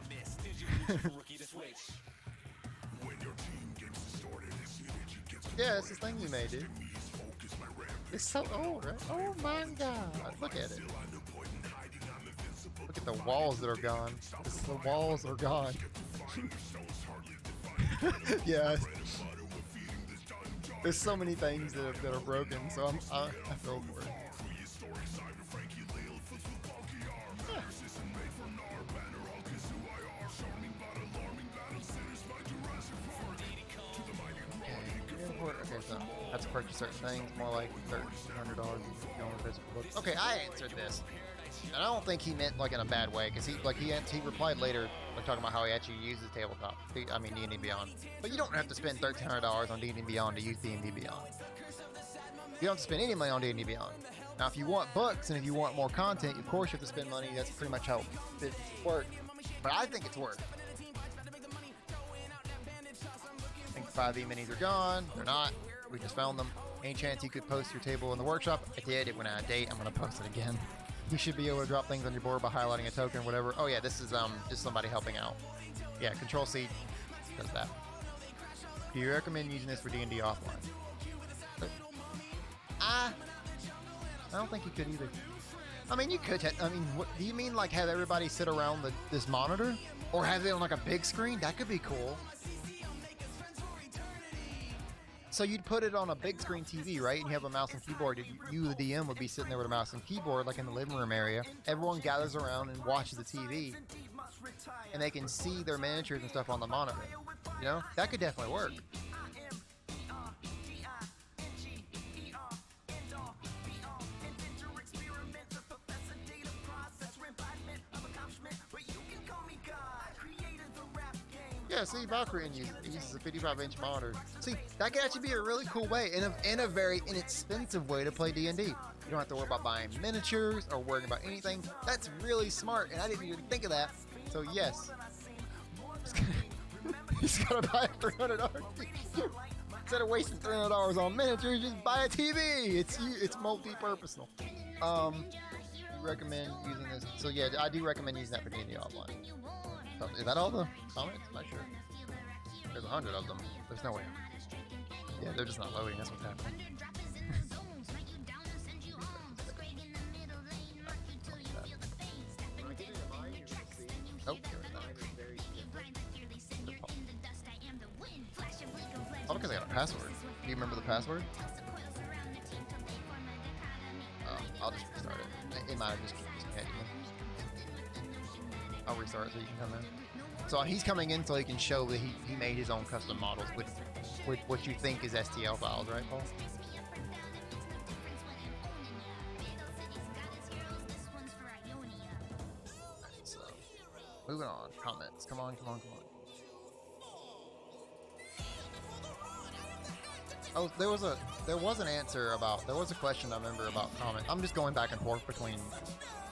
Yeah, it's this thing you made, dude. It's so old, right? Oh my god. Look at it. Look at the walls that are gone. The walls are gone. Yeah. There's so many things that are broken, so I feel for it. Yeah. Okay, so that's to purchase certain things, more like $1,300 on a physical book. Okay, I answered this, and I don't think he meant like in a bad way, because he replied later, like talking about how he actually uses tabletop. I mean D&D Beyond, but you don't have to spend $1,300 on D&D Beyond to use D&D Beyond. You don't have to spend any money on D&D Beyond. Now, if you want books and if you want more content, of course you have to spend money. That's pretty much how it works. But I think it's worth it. I think 5e minis are gone. They're not. We just found them. Any chance you could post your table in the workshop? I did. It went out of date. I'm going to post it again. You should be able to drop things on your board by highlighting a token or whatever. Oh yeah, this is just somebody helping out. Yeah, Control-C does that. Do you recommend using this for D&D offline? I don't think you could either. I mean, you could. I mean, what do you mean? Like have everybody sit around this monitor, or have it on like a big screen? That could be cool. So you'd put it on a big screen TV, right? And you have a mouse and keyboard. You, the DM, would be sitting there with a mouse and keyboard, like in the living room area. Everyone gathers around and watches the TV, and they can see their miniatures and stuff on the monitor. You know, that could definitely work. Yeah, see, Valkyrie uses a 55-inch monitor. See, that could actually be a really cool way and a very inexpensive way to play D&D. You don't have to worry about buying miniatures or worrying about anything. That's really smart, and I didn't even think of that. So yes, he's gonna buy a $300 TV. Instead of wasting $300 on miniatures, just buy a TV. It's multi-purposeful. You recommend using this? So yeah, I do recommend using that for D&D offline. Is that all the comments? I'm not sure. There's 100 of them. There's no way. Yeah, they're just not loading. That's what's happening. Nope. Oh, because I got a password. Do you remember the password? I'll just restart it. It might have just disconnected me. I'll restart it so you can come in. So he's coming in so he can show that he made his own custom models with what you think is STL files, right, Paul? Alright, so moving on. Comments. Come on. Oh, there was a question I remember about comments. I'm just going back and forth between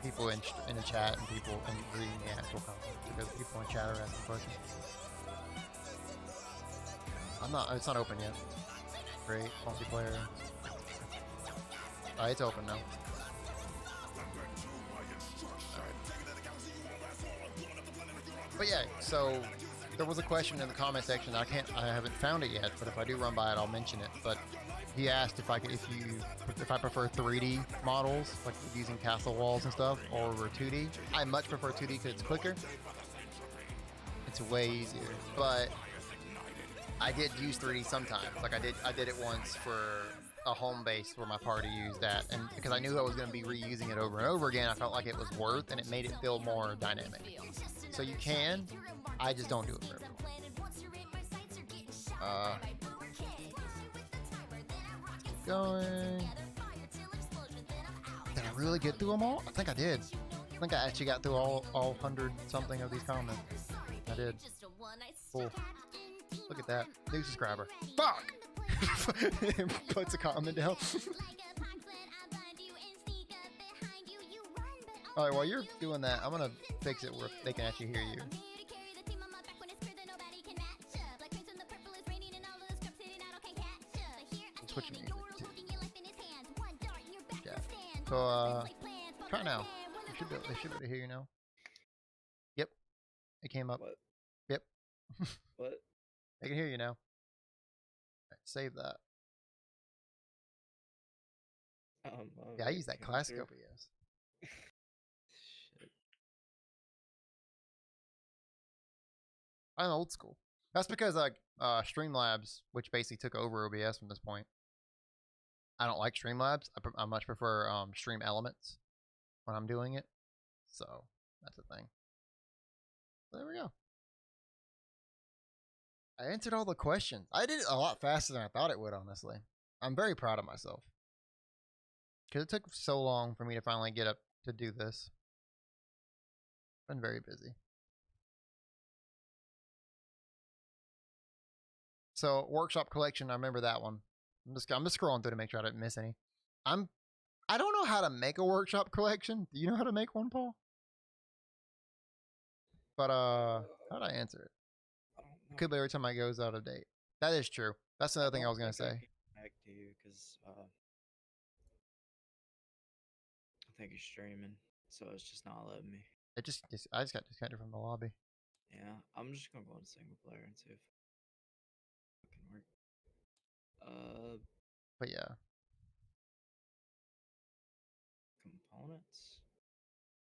people in the chat and people and reading the actual comments because people in chat are asking questions. It's not open yet. Great, multiplayer. It's open now. But yeah, so there was a question in the comment section. I haven't found it yet, but if I do run by it, I'll mention it. But he asked if I prefer 3D models, like using castle walls and stuff, or 2D. I much prefer 2D because it's quicker. It's way easier. But I did use 3D sometimes. Like I did it once for a home base where my party used that, and because I knew I was going to be reusing it over and over again, I felt like it was worth, and it made it feel more dynamic. So you can. I just don't do it for everyone. Keep going. Did I really get through them all? I think I did. I think I actually got through all 100 something of these comments. I did. Cool. Look at that. New subscriber. Fuck! Puts a comment down. Alright, while you're doing that, I'm gonna fix it where they can actually hear you. Switch music too. Yeah. So try now. They should be able to hear you now. Yep. It came up. What? Yep. What? I can hear you now. Right, save that. Yeah, I use that classic OBS. Shit. I'm old school. That's because Streamlabs, which basically took over OBS from this point. I don't like Streamlabs. I much prefer Stream Elements when I'm doing it. So that's the thing. So there we go. I answered all the questions. I did it a lot faster than I thought it would, honestly. I'm very proud of myself. Because it took so long for me to finally get up to do this. Been very busy. So workshop collection, I remember that one. I'm just scrolling through to make sure I didn't miss any. I don't know how to make a workshop collection. Do you know how to make one, Paul? But how did I answer it? I don't know. Could be every time I goes out of date. That is true. That's another thing I was gonna say. Connect to you because I think you're streaming, so it's just not letting me. I just got disconnected from the lobby. Yeah, I'm just gonna go in single player and see if it can work. But yeah, Components.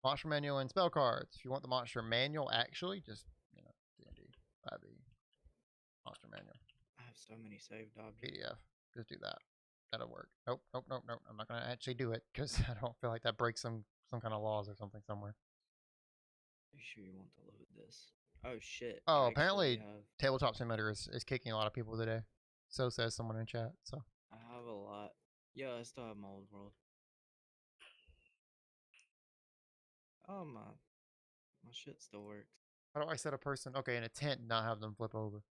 monster manual and spell cards. If you want the monster manual, actually, just D&D 5e monster manual. I have so many saved objects. PDF. Just do that. That'll work. Nope, nope, nope, nope. I'm not gonna actually do it because I don't feel like that breaks some kind of laws or something somewhere. Are you sure you want to load this? Oh shit. Oh, I apparently actually have, Tabletop Simulator is kicking a lot of people today. So says someone in chat. So I have a lot. Yeah, I still have my old world. Oh my shit still works. how do I set a person? Okay, in a tent, and not have them flip over.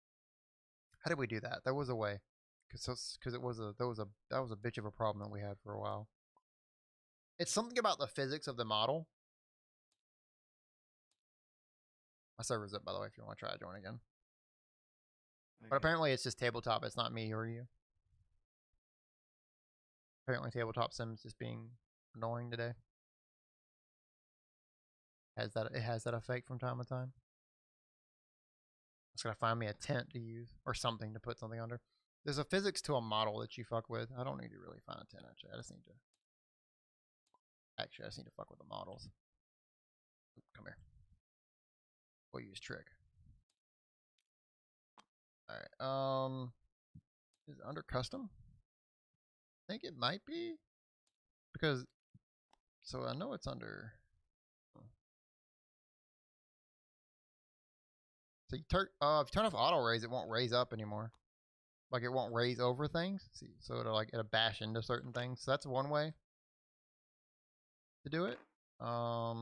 How did we do that? There was a way, because it was a that was a bitch of a problem that we had for a while. It's something about the physics of the model. My server's up, by the way, if you want to try to join again. But Okay. apparently it's just tabletop. It's not me or you. Apparently tabletop sims just being annoying today. It has that effect from time to time. It's gonna find me a tent to use or something to put something under. There's a physics to a model that you fuck with. I don't need to really find a tent actually. I just need to fuck with the models. Oop, come here. We'll use trick. Alright, is it under custom? I think it might be. Because so I know it's under so if you turn off auto raise, it won't raise up anymore. Like it won't raise over things. See, so it'll bash into certain things. So that's one way to do it. I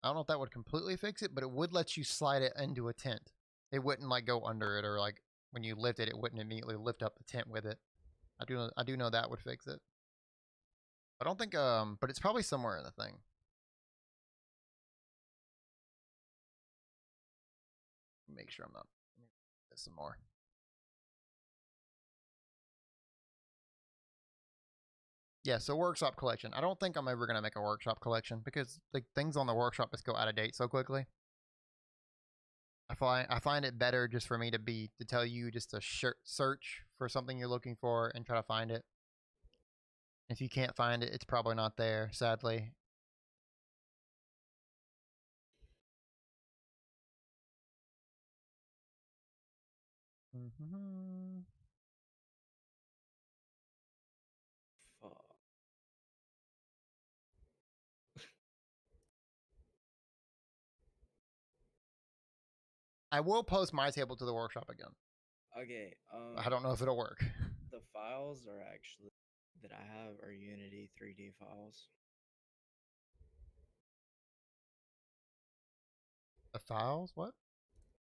don't know if that would completely fix it, but it would let you slide it into a tent. It wouldn't like go under it, or like when you lift it, it wouldn't immediately lift up the tent with it. I do know that would fix it. I don't think but it's probably somewhere in the thing. Make sure I'm not. There's some more. Yeah, so workshop collection. I don't think I'm ever gonna make a workshop collection because the things on the workshop just go out of date so quickly. I find it better just for me to tell you just to search for something you're looking for and try to find it. If you can't find it, it's probably not there, sadly. Fuck. I will post my table to the workshop again. Okay. I don't know if it'll work. The files are actually that I have are Unity 3D files. The files? What?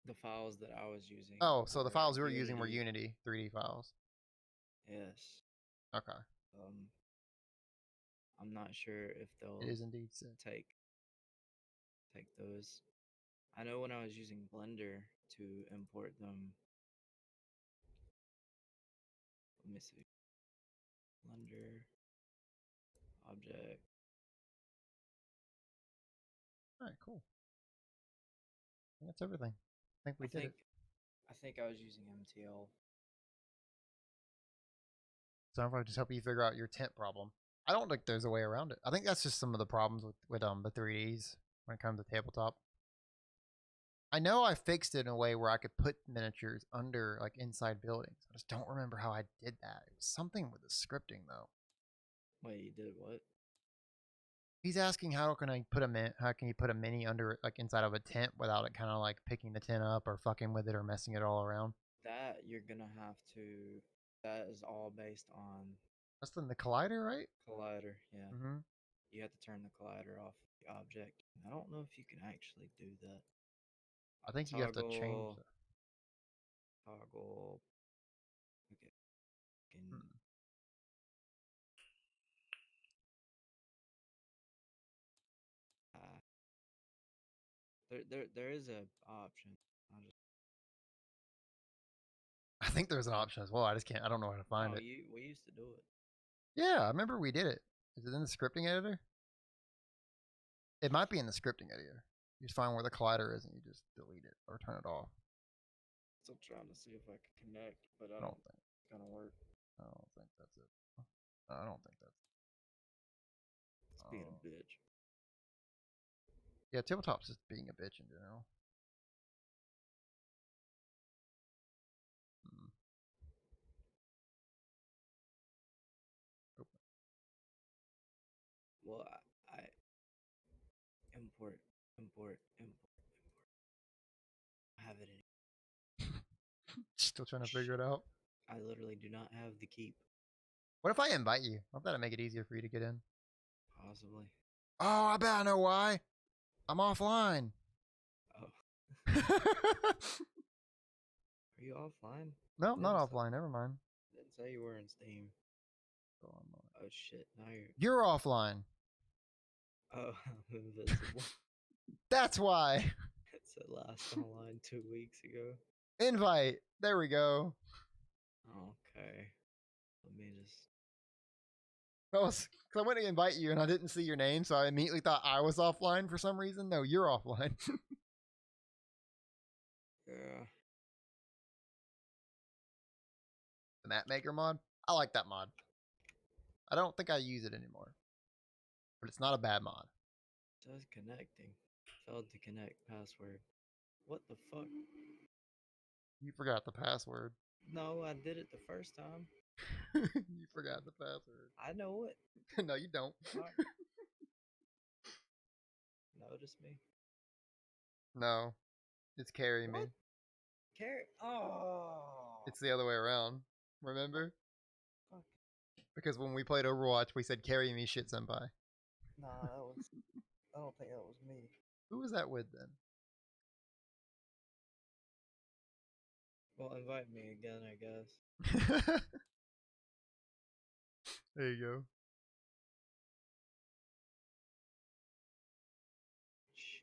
The files that I was using. Oh, so the were files we were using were Unity 3D files. Yes. Okay. I'm not sure if they'll It is indeed sick. take those. I know when I was using Blender to import them. Let me see. Blender object. Alright, cool. I think that's everything. I think we did it. I think I was using MTL. So I'm going to just help you figure out your tent problem. I don't think there's a way around it. I think that's just some of the problems with the 3Ds when it comes to tabletop. I know I fixed it in a way where I could put miniatures under like inside buildings. I just don't remember how I did that. It was something with the scripting though. Wait, you did what? He's asking how can you put a mini under like inside of a tent without it kind of like picking the tent up or fucking with it or messing it all around. That you're gonna have to. That is all based on That's the collider, right? collider. Yeah. Mm-hmm. You have to turn the collider off the object. I don't know if you can actually do that. I think you have to change that. Toggle. Okay. There is a option. I think there's an option as well. I don't know how to find it. We used to do it. Yeah, I remember we did it. Is it in the scripting editor? It might be in the scripting editor. You just find where the collider is and you just delete it or turn it off. Still trying to see if I can connect, but I don't think it's gonna work. I don't think that's it. I don't think that's It's being a bitch. Yeah, tabletop's just being a bitch in general. Well, I import. I have it in. Still trying to figure it out. I literally do not have the keep. What if I invite you? I bet it'd make it easier for you to get in. Possibly. Oh, I bet I know why. I'm offline. Oh, are you offline? No, I'm not Didn't say- offline. Never mind. Didn't say you were in Steam. Go online. Oh shit! Now you're. You're offline. Oh, I'm invisible. That's why. It said last online 2 weeks ago. Invite. There we go. Okay. Let me just. Cause I went to invite you and I didn't see your name, so I immediately thought I was offline for some reason. No, you're offline. Yeah. The map maker mod. I like that mod. I don't think I use it anymore, but it's not a bad mod. Says connecting. Failed to connect password. What the fuck? You forgot the password. No, I did it the first time. You forgot the password. I know it. No, you don't. Fuck. Notice me. No, it's carry me. What? Carry. Oh. It's the other way around. Remember? Fuck. Because when we played Overwatch, we said carry me, shit senpai. Nah, that was. I don't think that was me. Who was that with then? Well, invite me again, I guess. There you go. Shit.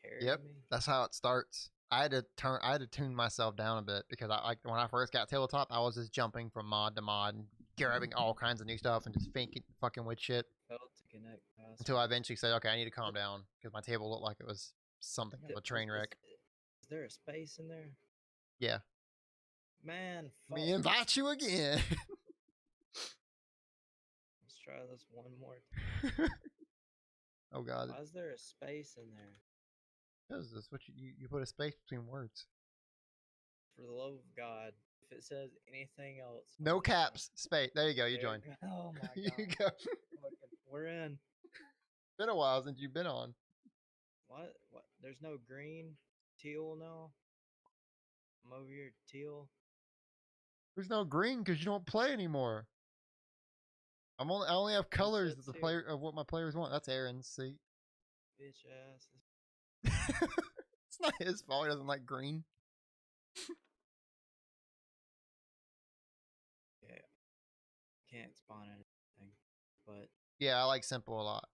Carry Yep, me? that's how it starts. I had to tune myself down a bit because I like when I first got tabletop, I was just jumping from mod to mod and grabbing all kinds of new stuff and just fucking with shit Failed to connect password. until I eventually said, okay, I need to calm down because my table looked like it was something of a train wreck. Is there a space in there? Yeah. Man, fuck. Me invite you again. Let's try this one more time. Oh god. Why is there a space in there? Because that's what you put a space between words. For the love of God, if it says anything else. No I'm gonna- caps. Space. There you go. You There- joined. Oh my You God. go. Fucking- We're in. Been a while since you've been on. What? There's no green? Teal now? I'm over here, teal. There's no green because you don't play anymore. I only have colors said that the two. player of what my players want. That's Aaron's seat. Bitch ass. It's not his fault. He doesn't like green. Yeah. Can't spawn anything. But Yeah, I like simple a lot.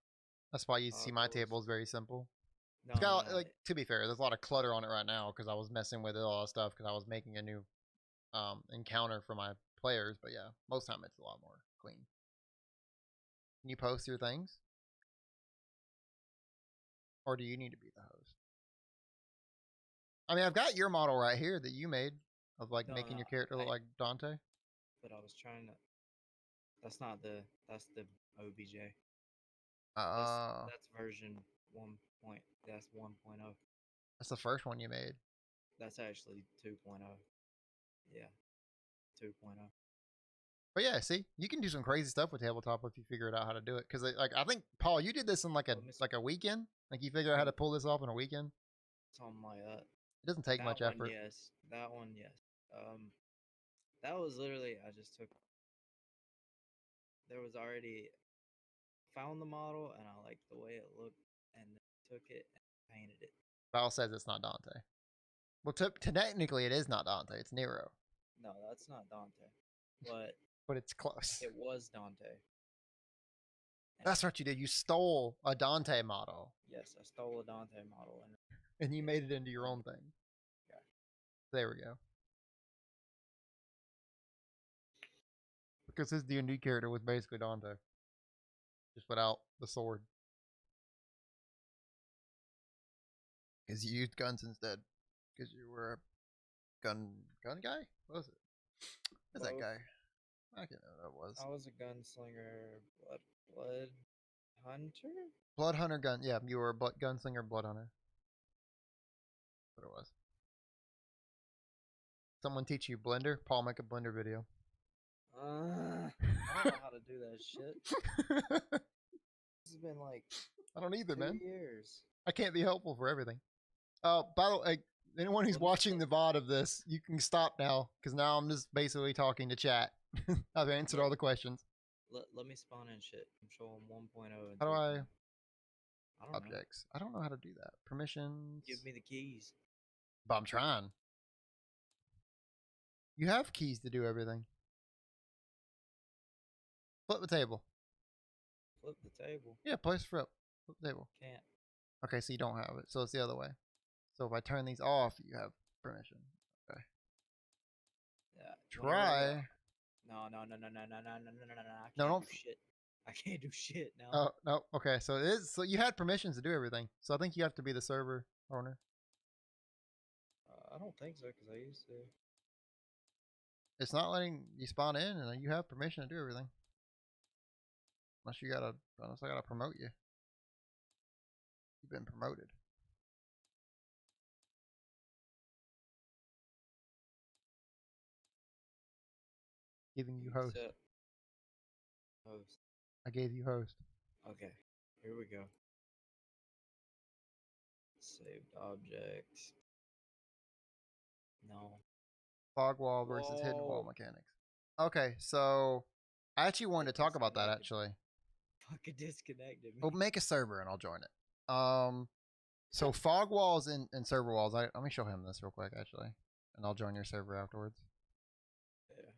That's why you see my of course. table is very simple. no, It's got, no, like, to be fair, there's a lot of clutter on it right now because I was messing with it, all that stuff because I was making a new encounter for my players. But yeah, most time it's a lot more clean. Can you post your things? Or do you need to be the host? I mean, I've got your model right here that you made of like No, making no, your character look I- like Dante. but I was trying to. That's not the. That's the OBJ. That's version 1. That's 1.0. That's the first one you made. That's actually 2.0. Yeah, 2.0. But yeah, see, you can do some crazy stuff with tabletop if you figure it out how to do it. Because like I think Paul, you did this in like Let me a weekend. Like you figured out how to pull this off in a weekend. Something like that. It doesn't take That much one, effort. yes. That one, yes. That was literally I just took. There was already found the model and I liked the way it looked and then took it and painted it. Val says it's not Dante. Well, technically it is not Dante. It's Nero, No, that's not Dante, but but it's close. it was Dante. And That's what you did. You stole a Dante model yes, I stole a Dante model and and you made it into your own thing. Yeah. There we go. Because his D&D character was basically Dante, just without the sword. Because you used guns instead. Because you were a gun guy? What was it? What's that Both. guy? I can't know what that was. I was a gunslinger, blood hunter. Blood hunter gun. Yeah, you were a gunslinger blood hunter. What it was. Someone teach you Blender? Paul, make a Blender video. I don't know how to do that shit. This has been like I don't either, 2 man. years. I can't be helpful for everything. By the way, anyone who's watching the VOD of this, you can stop now, because now I'm just basically talking to chat. I've answered all the questions. Let me spawn in shit. I'm showing 1.0 and How do 3.0. I... I don't know. Objects. I don't know how to do that. Permissions. Give me the keys. But I'm trying. You have keys to do everything. Flip the table. Flip the table. Yeah, place flip. Flip the table. Can't. Okay, so you don't have it. So it's the other way. So if I turn these off, you have permission. Okay. Yeah. Try. No. I can't No, don't. do shit. I can't do shit now. Oh, no. Okay, so it is. So you had permissions to do everything. So I think you have to be the server owner. I don't think so, because I used to. It's not letting you spawn in, and you have permission to do everything. Unless I gotta promote you. You've been promoted. Giving you host. Host. I gave you host. Okay, here we go. Saved objects. No. Fog wall versus hidden wall Whoa. mechanics. Okay, so I actually wanted to talk about that actually. Fucking disconnected me. Well, make a server and I'll join it. So fog walls and server walls. Let me show him this real quick actually, and I'll join your server afterwards. Yeah.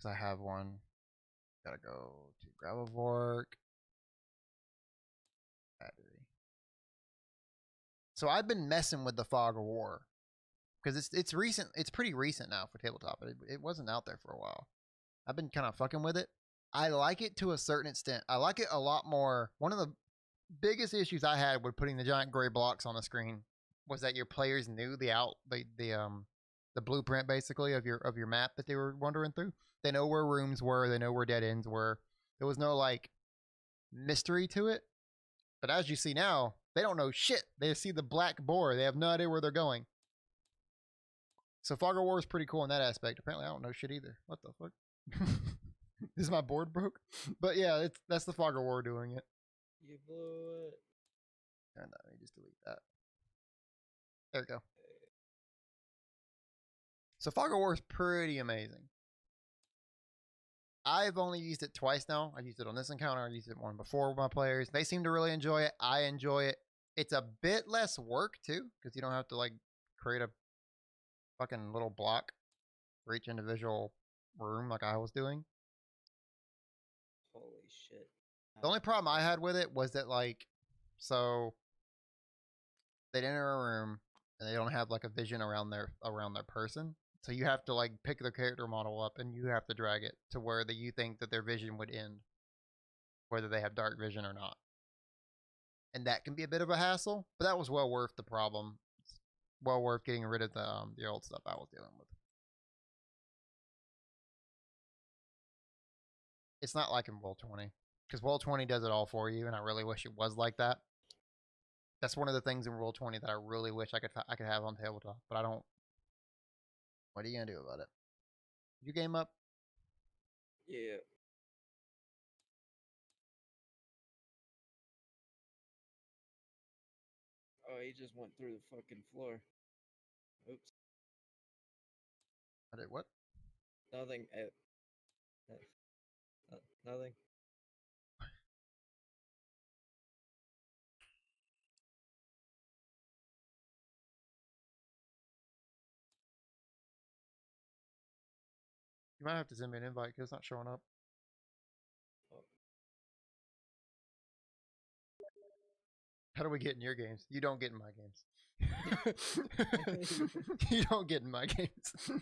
Cause I have one. Gotta go to Gravelvork. Battery. So I've been messing with the Fog of War because it's recent. It's pretty recent now for tabletop. It wasn't out there for a while. I've been kind of fucking with it. I like it to a certain extent. I like it a lot more. One of the biggest issues I had with putting the giant gray blocks on the screen was that your players knew the blueprint basically of your map that they were wandering through. They know where rooms were. They know where dead ends were. There was no like mystery to it. But as you see now, they don't know shit. They see the black boar. They have no idea where they're going. So Fog of War is pretty cool in that aspect. Apparently, I don't know shit either. What the fuck? Is my board broke? But yeah, that's the Fog of War doing it. You blew it. And let me just delete that. There we go. So Fog of War is pretty amazing. I've only used it twice now. I used it on this encounter. I used it one before with my players. They seem to really enjoy it. I enjoy it. It's a bit less work too, because you don't have to like create a fucking little block for each individual room like I was doing. Holy shit. The only problem I had with it was that like, so they'd enter a room and they don't have like a vision around their person. So you have to like pick their character model up and you have to drag it to where you think that their vision would end, whether they have dark vision or not. And that can be a bit of a hassle, but that was well worth the problem. It's well worth getting rid of the old stuff I was dealing with. It's not like in World 20, because World 20 does it all for you, and I really wish it was like that. That's one of the things in World 20 that I really wish I could have on tabletop, but I don't. What are you gonna do about it? You game up? Yeah. Oh, he just went through the fucking floor. Oops. I did what? Nothing. Nothing. You might have to send me an invite because it's not showing up. Oh. How do we get in your games? You don't get in my games. You don't get in my games.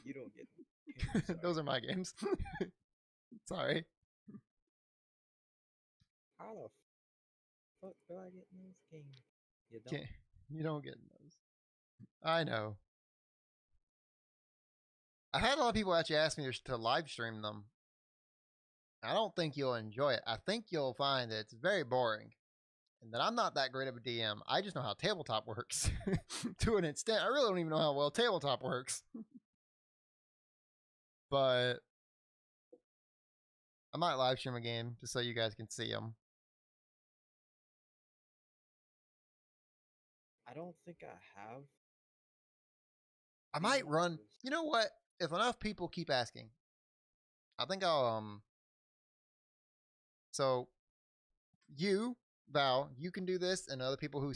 You don't get. Those are my games. Sorry. How the fuck do I get in those games? You don't. Can't, you don't get in those. I know. I had a lot of people actually ask me to live stream them. I don't think you'll enjoy it. I think you'll find that it's very boring. And that I'm not that great of a DM. I just know how tabletop works. To an extent. I really don't even know how well tabletop works. But I might live stream a game just so you guys can see them. I don't think I have. I might run. You know what? If enough people keep asking, I think I'll So you, Val, you can do this, and other people who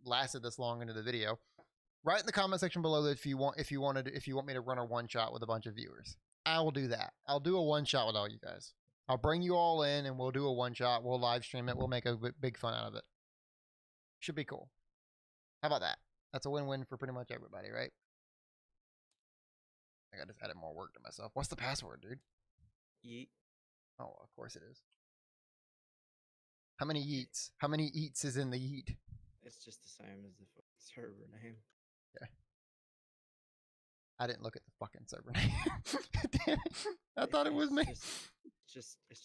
lasted this long into the video, write in the comment section below that if you want me to run a one shot with a bunch of viewers. I will do that. I'll do a one shot with all you guys. I'll bring you all in, and we'll do a one shot. We'll live stream it. We'll make a big fun out of it. Should be cool. How about that? That's a win-win for pretty much everybody, right? I just added more work to myself. What's the password, dude? Yeet. Oh, of course it is. How many yeets? How many eats is in the yeet? It's just the same as the server name. Okay. I didn't look at the fucking server name. Damn it. I thought it was me. It's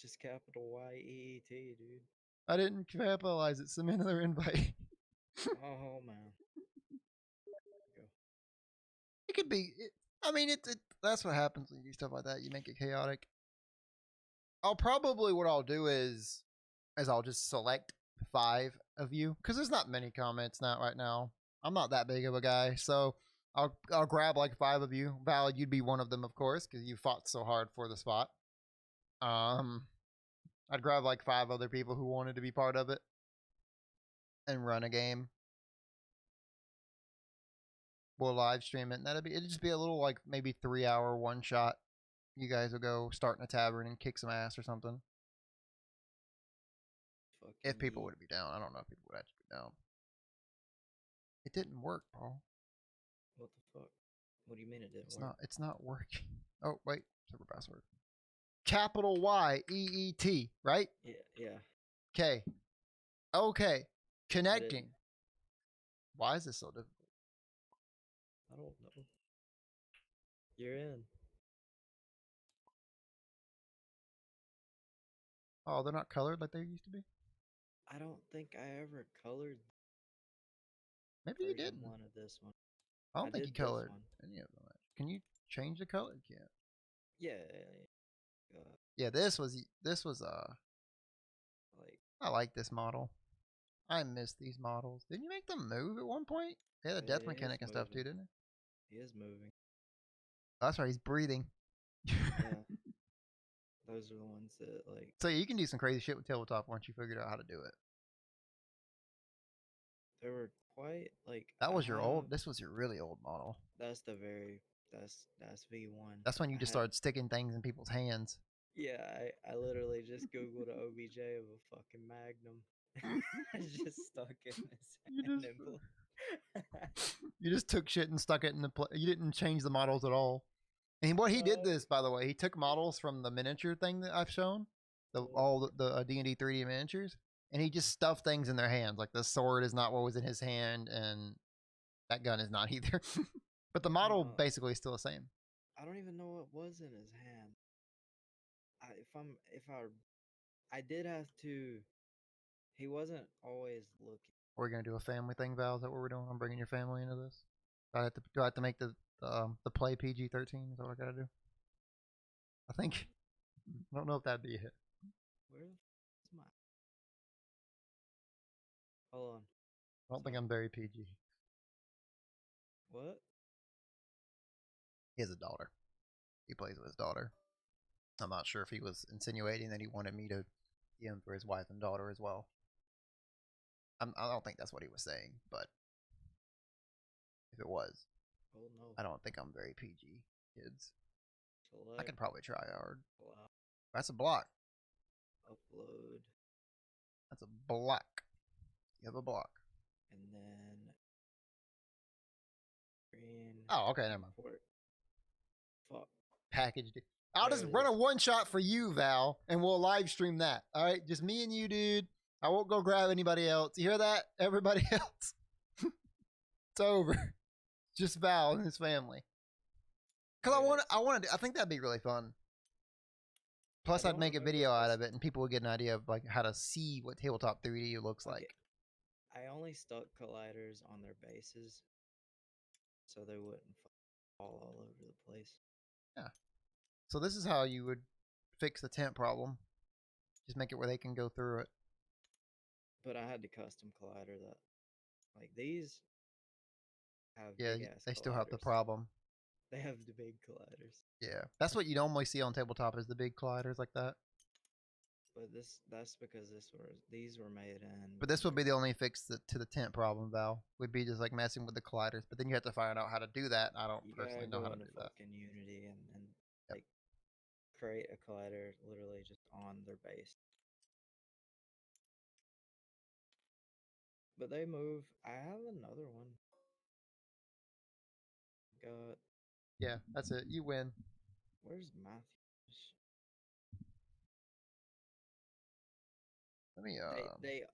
just capital Y-E-E-T, dude. I didn't capitalize it. Send me another invite. Oh man. Go. It could be. I mean, that's what happens when you do stuff like that. You make it chaotic. What I'll do is I'll just select 5 of you, because there's not many comments right now. I'm not that big of a guy, so I'll grab like 5 of you. Val, you'd be one of them, of course, because you fought so hard for the spot. I'd grab like 5 other people who wanted to be part of it and run a game. We'll live stream it, and it'd just be a little like maybe 3-hour one shot. You guys will go start in a tavern and kick some ass or something. If people would be down. I don't know if people would actually be down. It didn't work, Paul. What the fuck? What do you mean it didn't work? It's not working. Oh, wait. Server password. Capital Y-E-E-T, right? Yeah. Okay. Okay. Connecting. Why is this so difficult? I don't know. You're in. Oh, they're not colored like they used to be? I don't think I ever colored. Maybe you didn't. One of this one. I don't think you colored any of them. Can you change the color? You can't. Yeah. Yeah, this was like. I like this model. I miss these models. Didn't you make them move at one point? They had a death mechanic and stuff too, didn't it? He is moving. Oh, that's right, he's breathing. Yeah. Those are the ones that like. So you can do some crazy shit with Tabletop once you figured out how to do it. They were quite like. That was this was your really old model. That's that's V1. That's when you just started sticking things in people's hands. Yeah, I literally just googled an OBJ of a fucking Magnum. I just stuck it in his hand. You just took shit and stuck it in you didn't change the models at all. And what he did this, by the way, he took models from the miniature thing that I've shown, all the D&D 3D miniatures, and he just stuffed things in their hands. Like the sword is not what was in his hand, and that gun is not either. But the model basically is still the same. I don't even know what was in his hand. I did have to. He wasn't always looking. Are we gonna do a family thing, Val? Is that what we're doing? I'm bringing your family into this. Do I have to make the play PG-13? Is that what I gotta do? I think. I don't know if that'd be a hit. Where is my? Hold on. I don't think I'm very PG. What? He has a daughter. He plays with his daughter. I'm not sure if he was insinuating that he wanted me to DM for his wife and daughter as well. I don't think that's what he was saying, but if it was, oh, no. I don't think I'm very PG, kids. Select. I could probably try hard. Wow. That's a block. Upload. That's a block. You have a block. And then green. Oh, okay, never mind. Port. Fuck. Packaged it. I'll just run a one shot for you, Val, and we'll live stream that. All right, just me and you, dude. I won't go grab anybody else. You hear that? Everybody else. It's over. Just Val and his family. Cause I think that'd be really fun. Plus, I'd make a video out of it, and people would get an idea of like how to see what Tabletop 3D looks like. I only stuck colliders on their bases, so they wouldn't fall all over the place. Yeah. So this is how you would fix the tent problem. Just make it where they can go through it. But I had the custom collider that, like, these have Yeah, big ass they still have the colliders. problem. They have the big colliders. Yeah, that's what you normally see on tabletop is the big colliders like that. But that's because these were made in. But this would be the only fix to the tent problem, Val. Would be just like messing with the colliders. But then you have to find out how to do that. I don't You personally gotta know go how to into do that. fucking Unity and Yep. like create a collider literally just on their base. But they move. I have another one. Got Yeah, that's it. You win. where's Matthews? Let me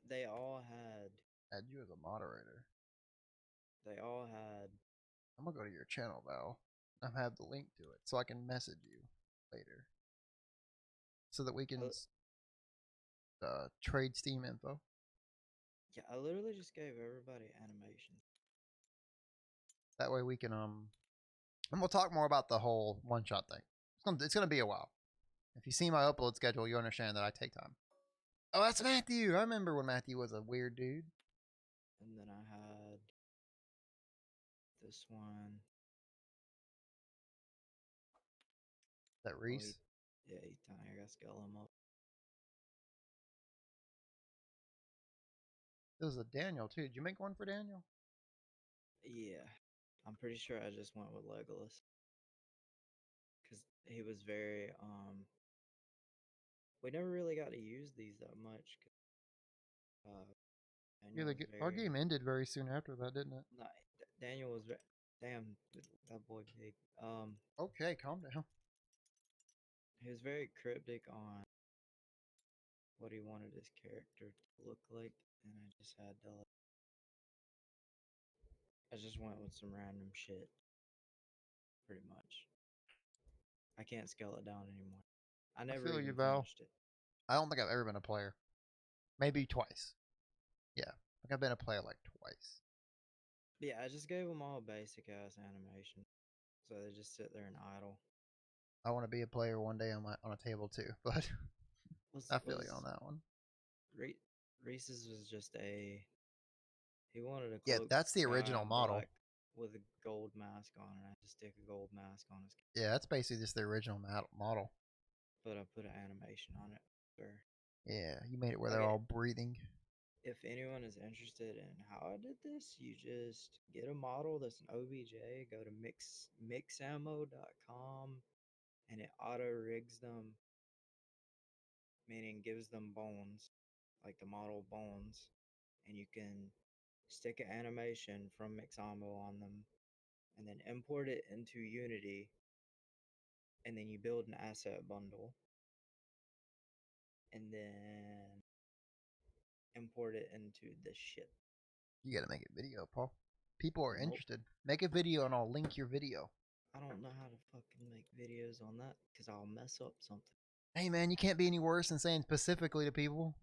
They all had add you as a moderator. they all had I'm gonna go to your channel, Val. I have the link to it, so I can message you later, so that we can trade Steam info. yeah, I literally just gave everybody animations. That way we can and we'll talk more about the whole one shot thing. It's gonna be a while. If you see my upload schedule, you understand that I take time. Oh, that's Matthew. I remember when Matthew was a weird dude. And then I had this one. Is that Reese? Yeah, he's tiny. I gotta scale him up. There was a Daniel too. Did you make one for Daniel? Yeah, I'm pretty sure I just went with Legolas because he was very We never really got to use these that much. Yeah, Daniel was our very game ended very soon after that, didn't it? no, Daniel was damn that boy big. Okay, calm down. He was very cryptic on what he wanted his character to look like, and I just had to. I just went with some random shit, pretty much. I can't scale it down anymore. I I never feel you, even Val. finished it. I don't think I've ever been a player. Maybe twice. Yeah, I think I've been a player like twice. But yeah, I just gave them all basic ass animation, so they just sit there and idle. I want to be a player one day on a table too, but I feel you on that one. Reese's was just a. He wanted a Yeah, cloak that's the sky original and model. black with a gold mask on, and I had to stick a gold mask on his. Yeah, that's basically just the original model. But I put an animation on it. Sure. Yeah, you made it where they're all breathing. If anyone is interested in how I did this, you just get a model that's an OBJ, go to mixammo.com, and it auto rigs them, meaning gives them bones, like the model bones, and you can stick an animation from Mixammo on them, and then import it into Unity, and then you build an asset bundle, and then import it into this shit. You gotta make a video, Paul. People are Nope. interested. Make a video and I'll link your video. I don't know how to fucking make videos on that because I'll mess up something. Hey man, you can't be any worse than saying specifically to people.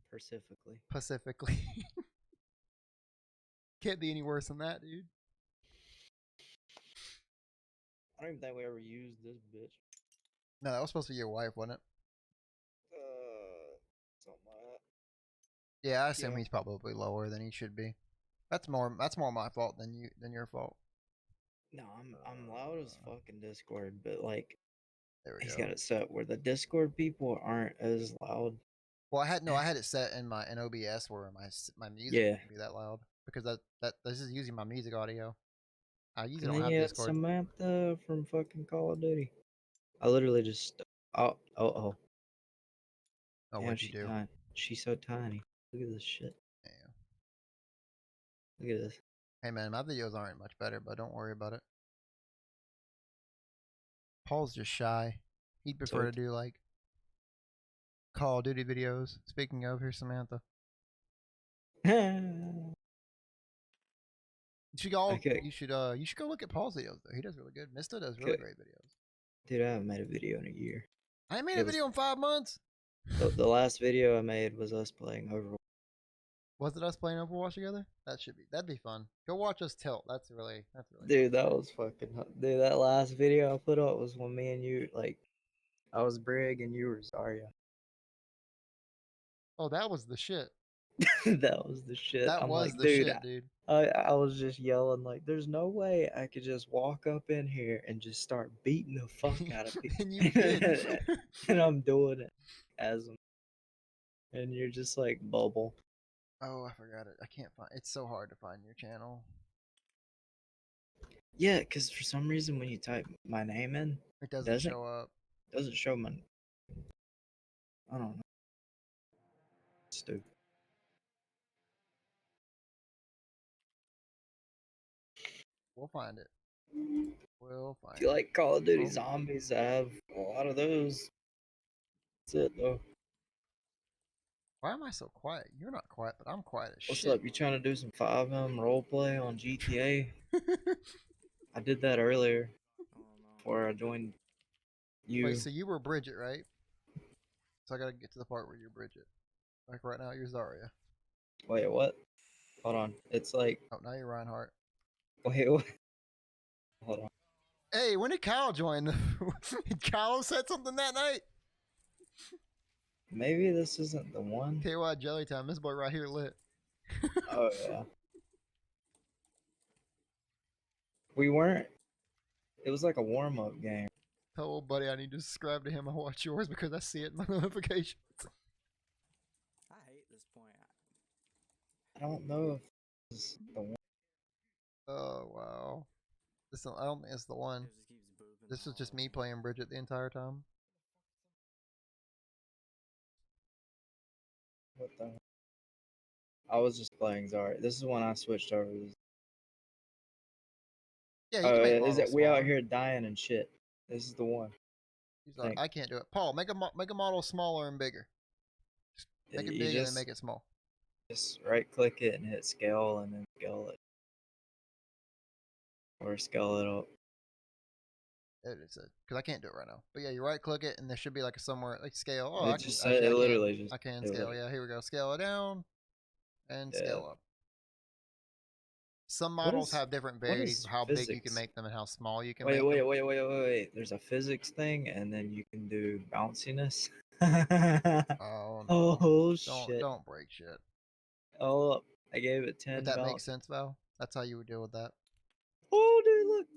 Specifically. Pacifically. Can't be any worse than that, dude. I don't even think we ever used this bitch. No, that was supposed to be your wife, wasn't it? Something like Yeah, I assume Yeah. he's probably lower than he should be. That's more my fault than your fault. that. No, I'm loud as fuck in Discord, but like There we he's go. got it set where the Discord people aren't as loud. Well, I had it set in my OBS where my music Yeah. wouldn't be that loud because that this is using my music audio. I usually And don't then have you had Discord. Samantha from fucking Call of Duty. I literally just oh. Oh, Damn, what'd you do? She's so tiny. Look at this shit. Yeah. Look at this. Hey man, my videos aren't much better, but don't worry about it. Paul's just shy. He'd prefer to do like Call of Duty videos. Speaking of, here's Samantha. You should go look at Paul's videos though. He does really good. Mista does really great videos. Dude, I haven't made a video in a year. I ain't made a video in 5 months. The last video I made was us playing Overwatch. Was it us playing Overwatch together? That'd be fun. Go watch us tilt. That's really Dude, that was fucking. Dude, that last video I put up was when me and you like. I was Brig and you were Zarya. Oh, that was the shit. That was the shit. That I'm was like, the dude, shit, dude. I was just yelling like, there's no way I could just walk up in here and just start beating the fuck out of people. And you did. And I'm doing it as them. And you're just like bubble. Oh, I forgot it. I can't find. It's so hard to find your channel. Yeah, because for some reason when you type my name in, It doesn't show up. doesn't show my. I don't know. Stupid. We'll find it. We'll find If you it. like Call of Duty Oh. Zombies, I have a lot of those. That's it though. Why am I so quiet? You're not quiet, but I'm quiet as What's shit. up? You trying to do some 5M roleplay on GTA? I did that earlier before I joined you. Wait, so you were Bridget, right? So I gotta get to the part where you're Bridget. Like right now, you're Zarya. Wait, what? Hold on. It's like. Oh, now you're Reinhardt. Wait, what? Hold on. Hey, when did Kyle join? Did Kyle said something that night? Maybe this isn't the one. KY Jelly Time. This boy right here lit. Oh, yeah. We weren't. It was like a warm up game. Tell old buddy I need to subscribe to him. I watch yours because I see it in my notifications. I hate this point. I don't know if this is the one. Oh, wow. I don't think it's the one. This is just me playing Bridget the entire time. What the? I was just playing Zarya. This is when I switched over. Yeah, you can make Is it models we out smaller. here dying and shit? This is the one. He's like, I can't do it. Paul, make a model smaller and bigger. Just make it You big and then just- make it small. Just right click it and hit scale and then scale it. Or scale it up. It is because I can't do it right now. But yeah, you right click it and there should be like a somewhere like scale. Oh, It I can just actually, it literally just I can do scale. it. Yeah, here we go. Scale it down and Yeah. scale up. Some What models is- have different what varieties is of how big you can physics? make them and how small you can Wait, make them. wait. There's a physics thing and then you can do bounciness. Oh no! Oh shit. Don't break shit. Oh, I gave it 10 But that bounce. makes sense, Val. That's how you would deal with that. Oh dude, look.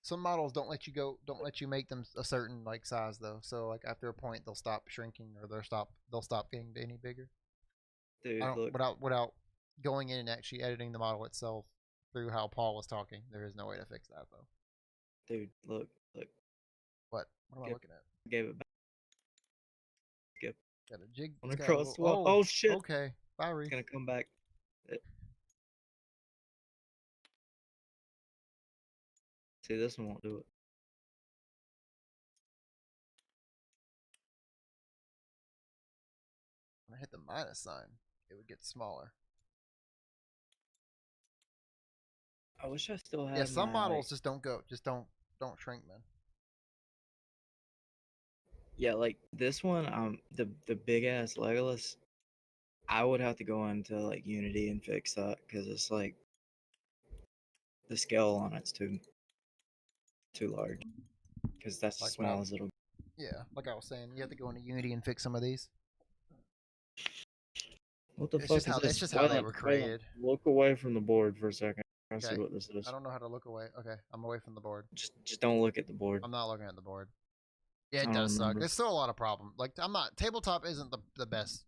Some models don't let you make them a certain like size though. So like after a point they'll stop shrinking or they'll stop getting any bigger. Dude, I don't, look. without going in and actually editing the model itself through how Paul was talking. There is no way to fix that though. Dude, look. What am I Yep. looking at? Gave it back. Skip. Got a jig. On it's a got a cross little- swap. Oh shit. Okay, bye, Reese. It's gonna come back. See, this one won't do it. When I hit the minus sign, it would get smaller. I wish I still had. Yeah, some my, models like, just don't shrink, man. Yeah, like this one, the big ass Legolas. I would have to go into like Unity and fix that because it's like the scale on it's too large. Because that's Like as small as it'll. Yeah, like I was saying, you have to go into Unity and fix some of these. What the It's fuck just is how this? it's just how they Waylon, were Waylon, created. look away from the board for a second. I see Okay. what this is. I don't know how to look away. Okay, I'm away from the board. Just don't look at the board. I'm not looking at the board. Yeah, I it don't does suck. remember. There's still a lot of problems. Like I'm not tabletop isn't the best.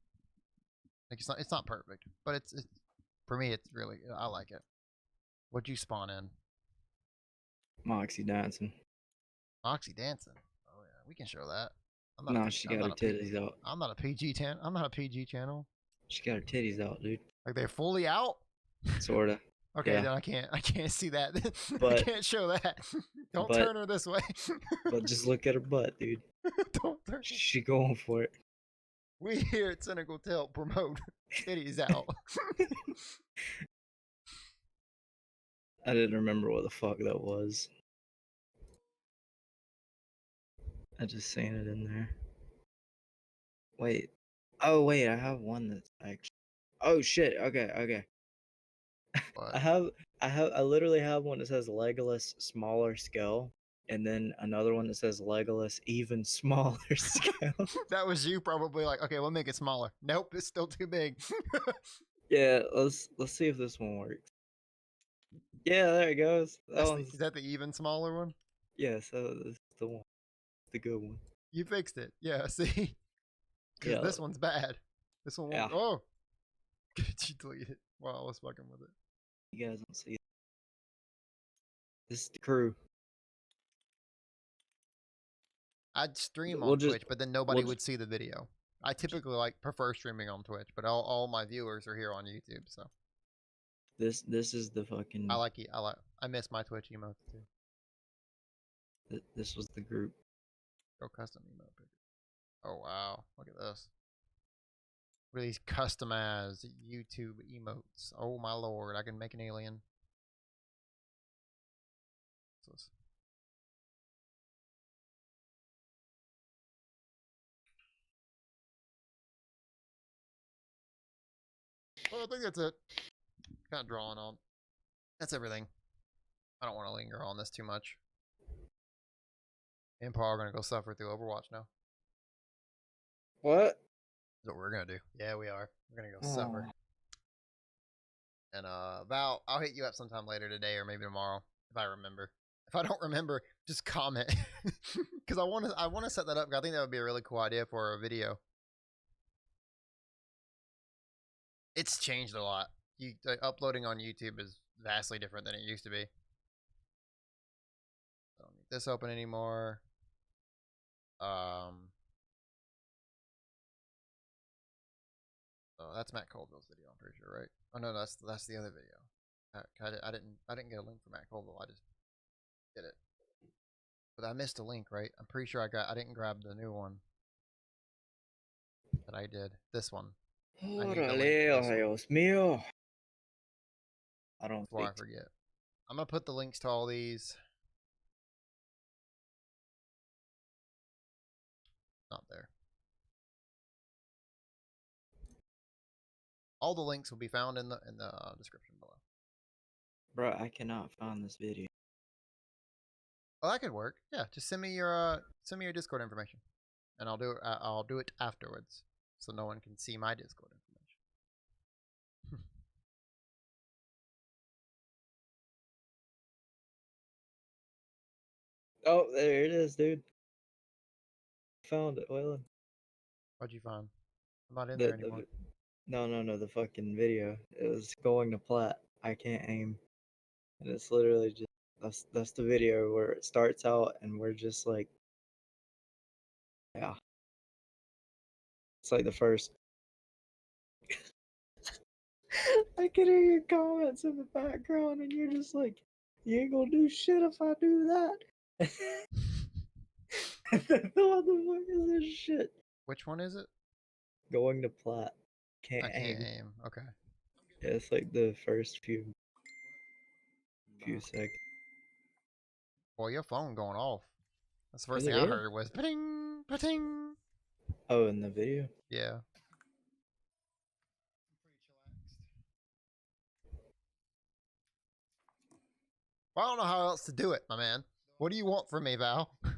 Like it's not perfect, but it's for me it's really I like it. What'd you spawn in? Moxie dancing. Moxie dancing. Oh yeah, we can show that. No, she got her titties out. I'm not a PG channel. I'm not a PG channel. She got her titties out, dude. Like they're fully out. Sorta. Okay, Yeah. then I can't see that. I But- can't show that. Don't but- turn her this way. But just look at her butt, dude. Don't turn. She going for it. We here at Cynical to help promote titties out. I didn't remember what the fuck that was. I just seen it in there. Wait. Oh wait, I have one that's actually. Oh shit. Okay. What? I literally have one that says Legolas smaller scale, and then another one that says Legolas even smaller scale. That was you probably like, okay, we'll make it smaller. Nope, it's still too big. Yeah, let's see if this one works. Yeah, there it goes. Is that the even smaller one? Yeah, so this is the one, the good one. You fixed it. Yeah, see? Because Yeah, this one's bad. This one won't. Yeah. Oh! Could you delete it? Wow, I was fucking with it. you guys don't see. This is the crew. I'd stream We'll on just- Twitch, but then nobody we'll would see the video. I typically prefer streaming on Twitch, but all my viewers are here on YouTube, so This is the fucking. I miss my Twitch emotes too. This was the group. Go custom emote picker. Oh wow, look at this. Look at these customized YouTube emotes. Oh my lord, I can make an alien. What's this? Well, I think that's it. Kind of drawing on. That's everything. I don't want to linger on this too much. Me and Paul are gonna go suffer through Overwatch now. What? That's what we're gonna do. Yeah, we are. We're gonna go suffer. Oh. And Val, I'll hit you up sometime later today or maybe tomorrow if I remember. If I don't remember, just comment because I want to set that up. I think that would be a really cool idea for a video. It's changed a lot. Uploading on YouTube is vastly different than it used to be. I don't need this open anymore. Oh, that's Matt Colville's video. I'm pretty sure, right? Oh no, that's the other video. I didn't get a link for Matt Colville. I just did it, but I missed a link, right? I'm pretty sure I didn't grab the new one that I did. This one. I need the link for this one. Dios mío. I don't Before I think. forget. I'm gonna put the links to all these. Not there. All the links will be found in the description below. Bro, I cannot find this video. Oh, that could work. Yeah, just send me your Discord information, and I'll do it afterwards, so no one can see my Discord information. Oh, there it is, dude. Found it, Waylon. What'd you find? I'm not in there anymore. No, the fucking video. It was going to plat. I can't aim. And it's literally just that's the video where it starts out and we're just like, yeah. It's like the first. I can hear your comments in the background and you're just like, you ain't gonna do shit if I do that. What the fuck is this shit? Which one is it? Going to plat. I can't aim. Okay. Yeah, it's like the first few seconds. Boy, your phone going off. That's the first Is it thing I really? heard was pa-ding, pa-ting. Oh, in the video? Yeah. Well, I don't know how else to do it, my man. What do you want from me, Val? God.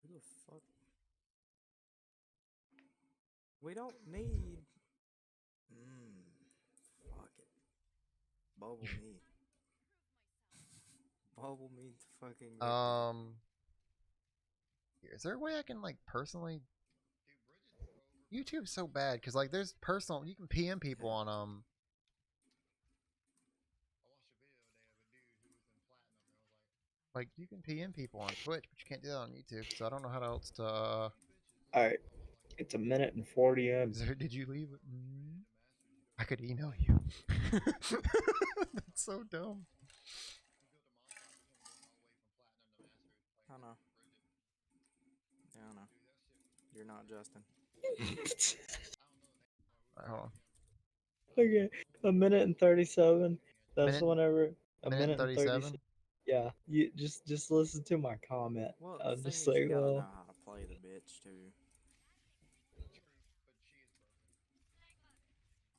Who the fuck? We don't need. Fuck it. Bubble me. Bubble me to fucking. Is there a way I can like personally? YouTube's so bad because like there's personal. You can PM people on Like you can PM people on Twitch, but you can't do that on YouTube. So I don't know how else to. All right, it's 1:40 in. Did you leave it? I could email you. That's so dumb. I know. Yeah, I know. You're not Justin. Alright, hold on. Okay, 1:37. That's Minute- whenever a minute minute and 37? 37. Yeah, you just listen to my comment. Well, I'm the thing just is, like, you gotta know well, how to play the bitch too.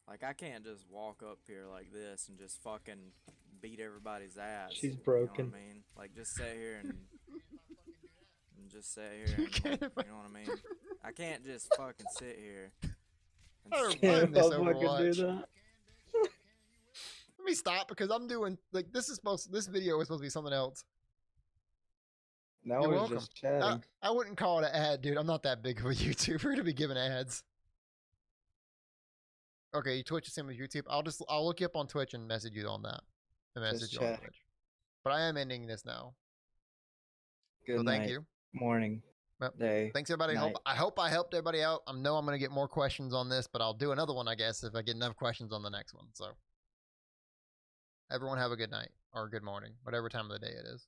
Like Like, I can't just walk up here like this and just fucking beat everybody's ass. She's You know broken. what I mean? Like, just sit here and just sit here and, like, you know what I mean? I can't just fucking sit here. And I sit- don't Can't mind this fucking do Overwatch. that. Let me stop because I'm doing like this video is supposed to be something else. Now You're we're welcome. just chatting. I wouldn't call it an ad, dude. I'm not that big of a YouTuber to be giving ads. Okay, Twitch is same as YouTube. I'll look you up on Twitch and message you on that. And message you on chatting. Twitch. But I am ending this now. Good So night. thank you. Morning. Yep. Day. Thanks everybody. Night. I hope I helped everybody out. I know I'm gonna get more questions on this, but I'll do another one, I guess, if I get enough questions on the next one. So everyone have a good night or good morning, whatever time of the day it is.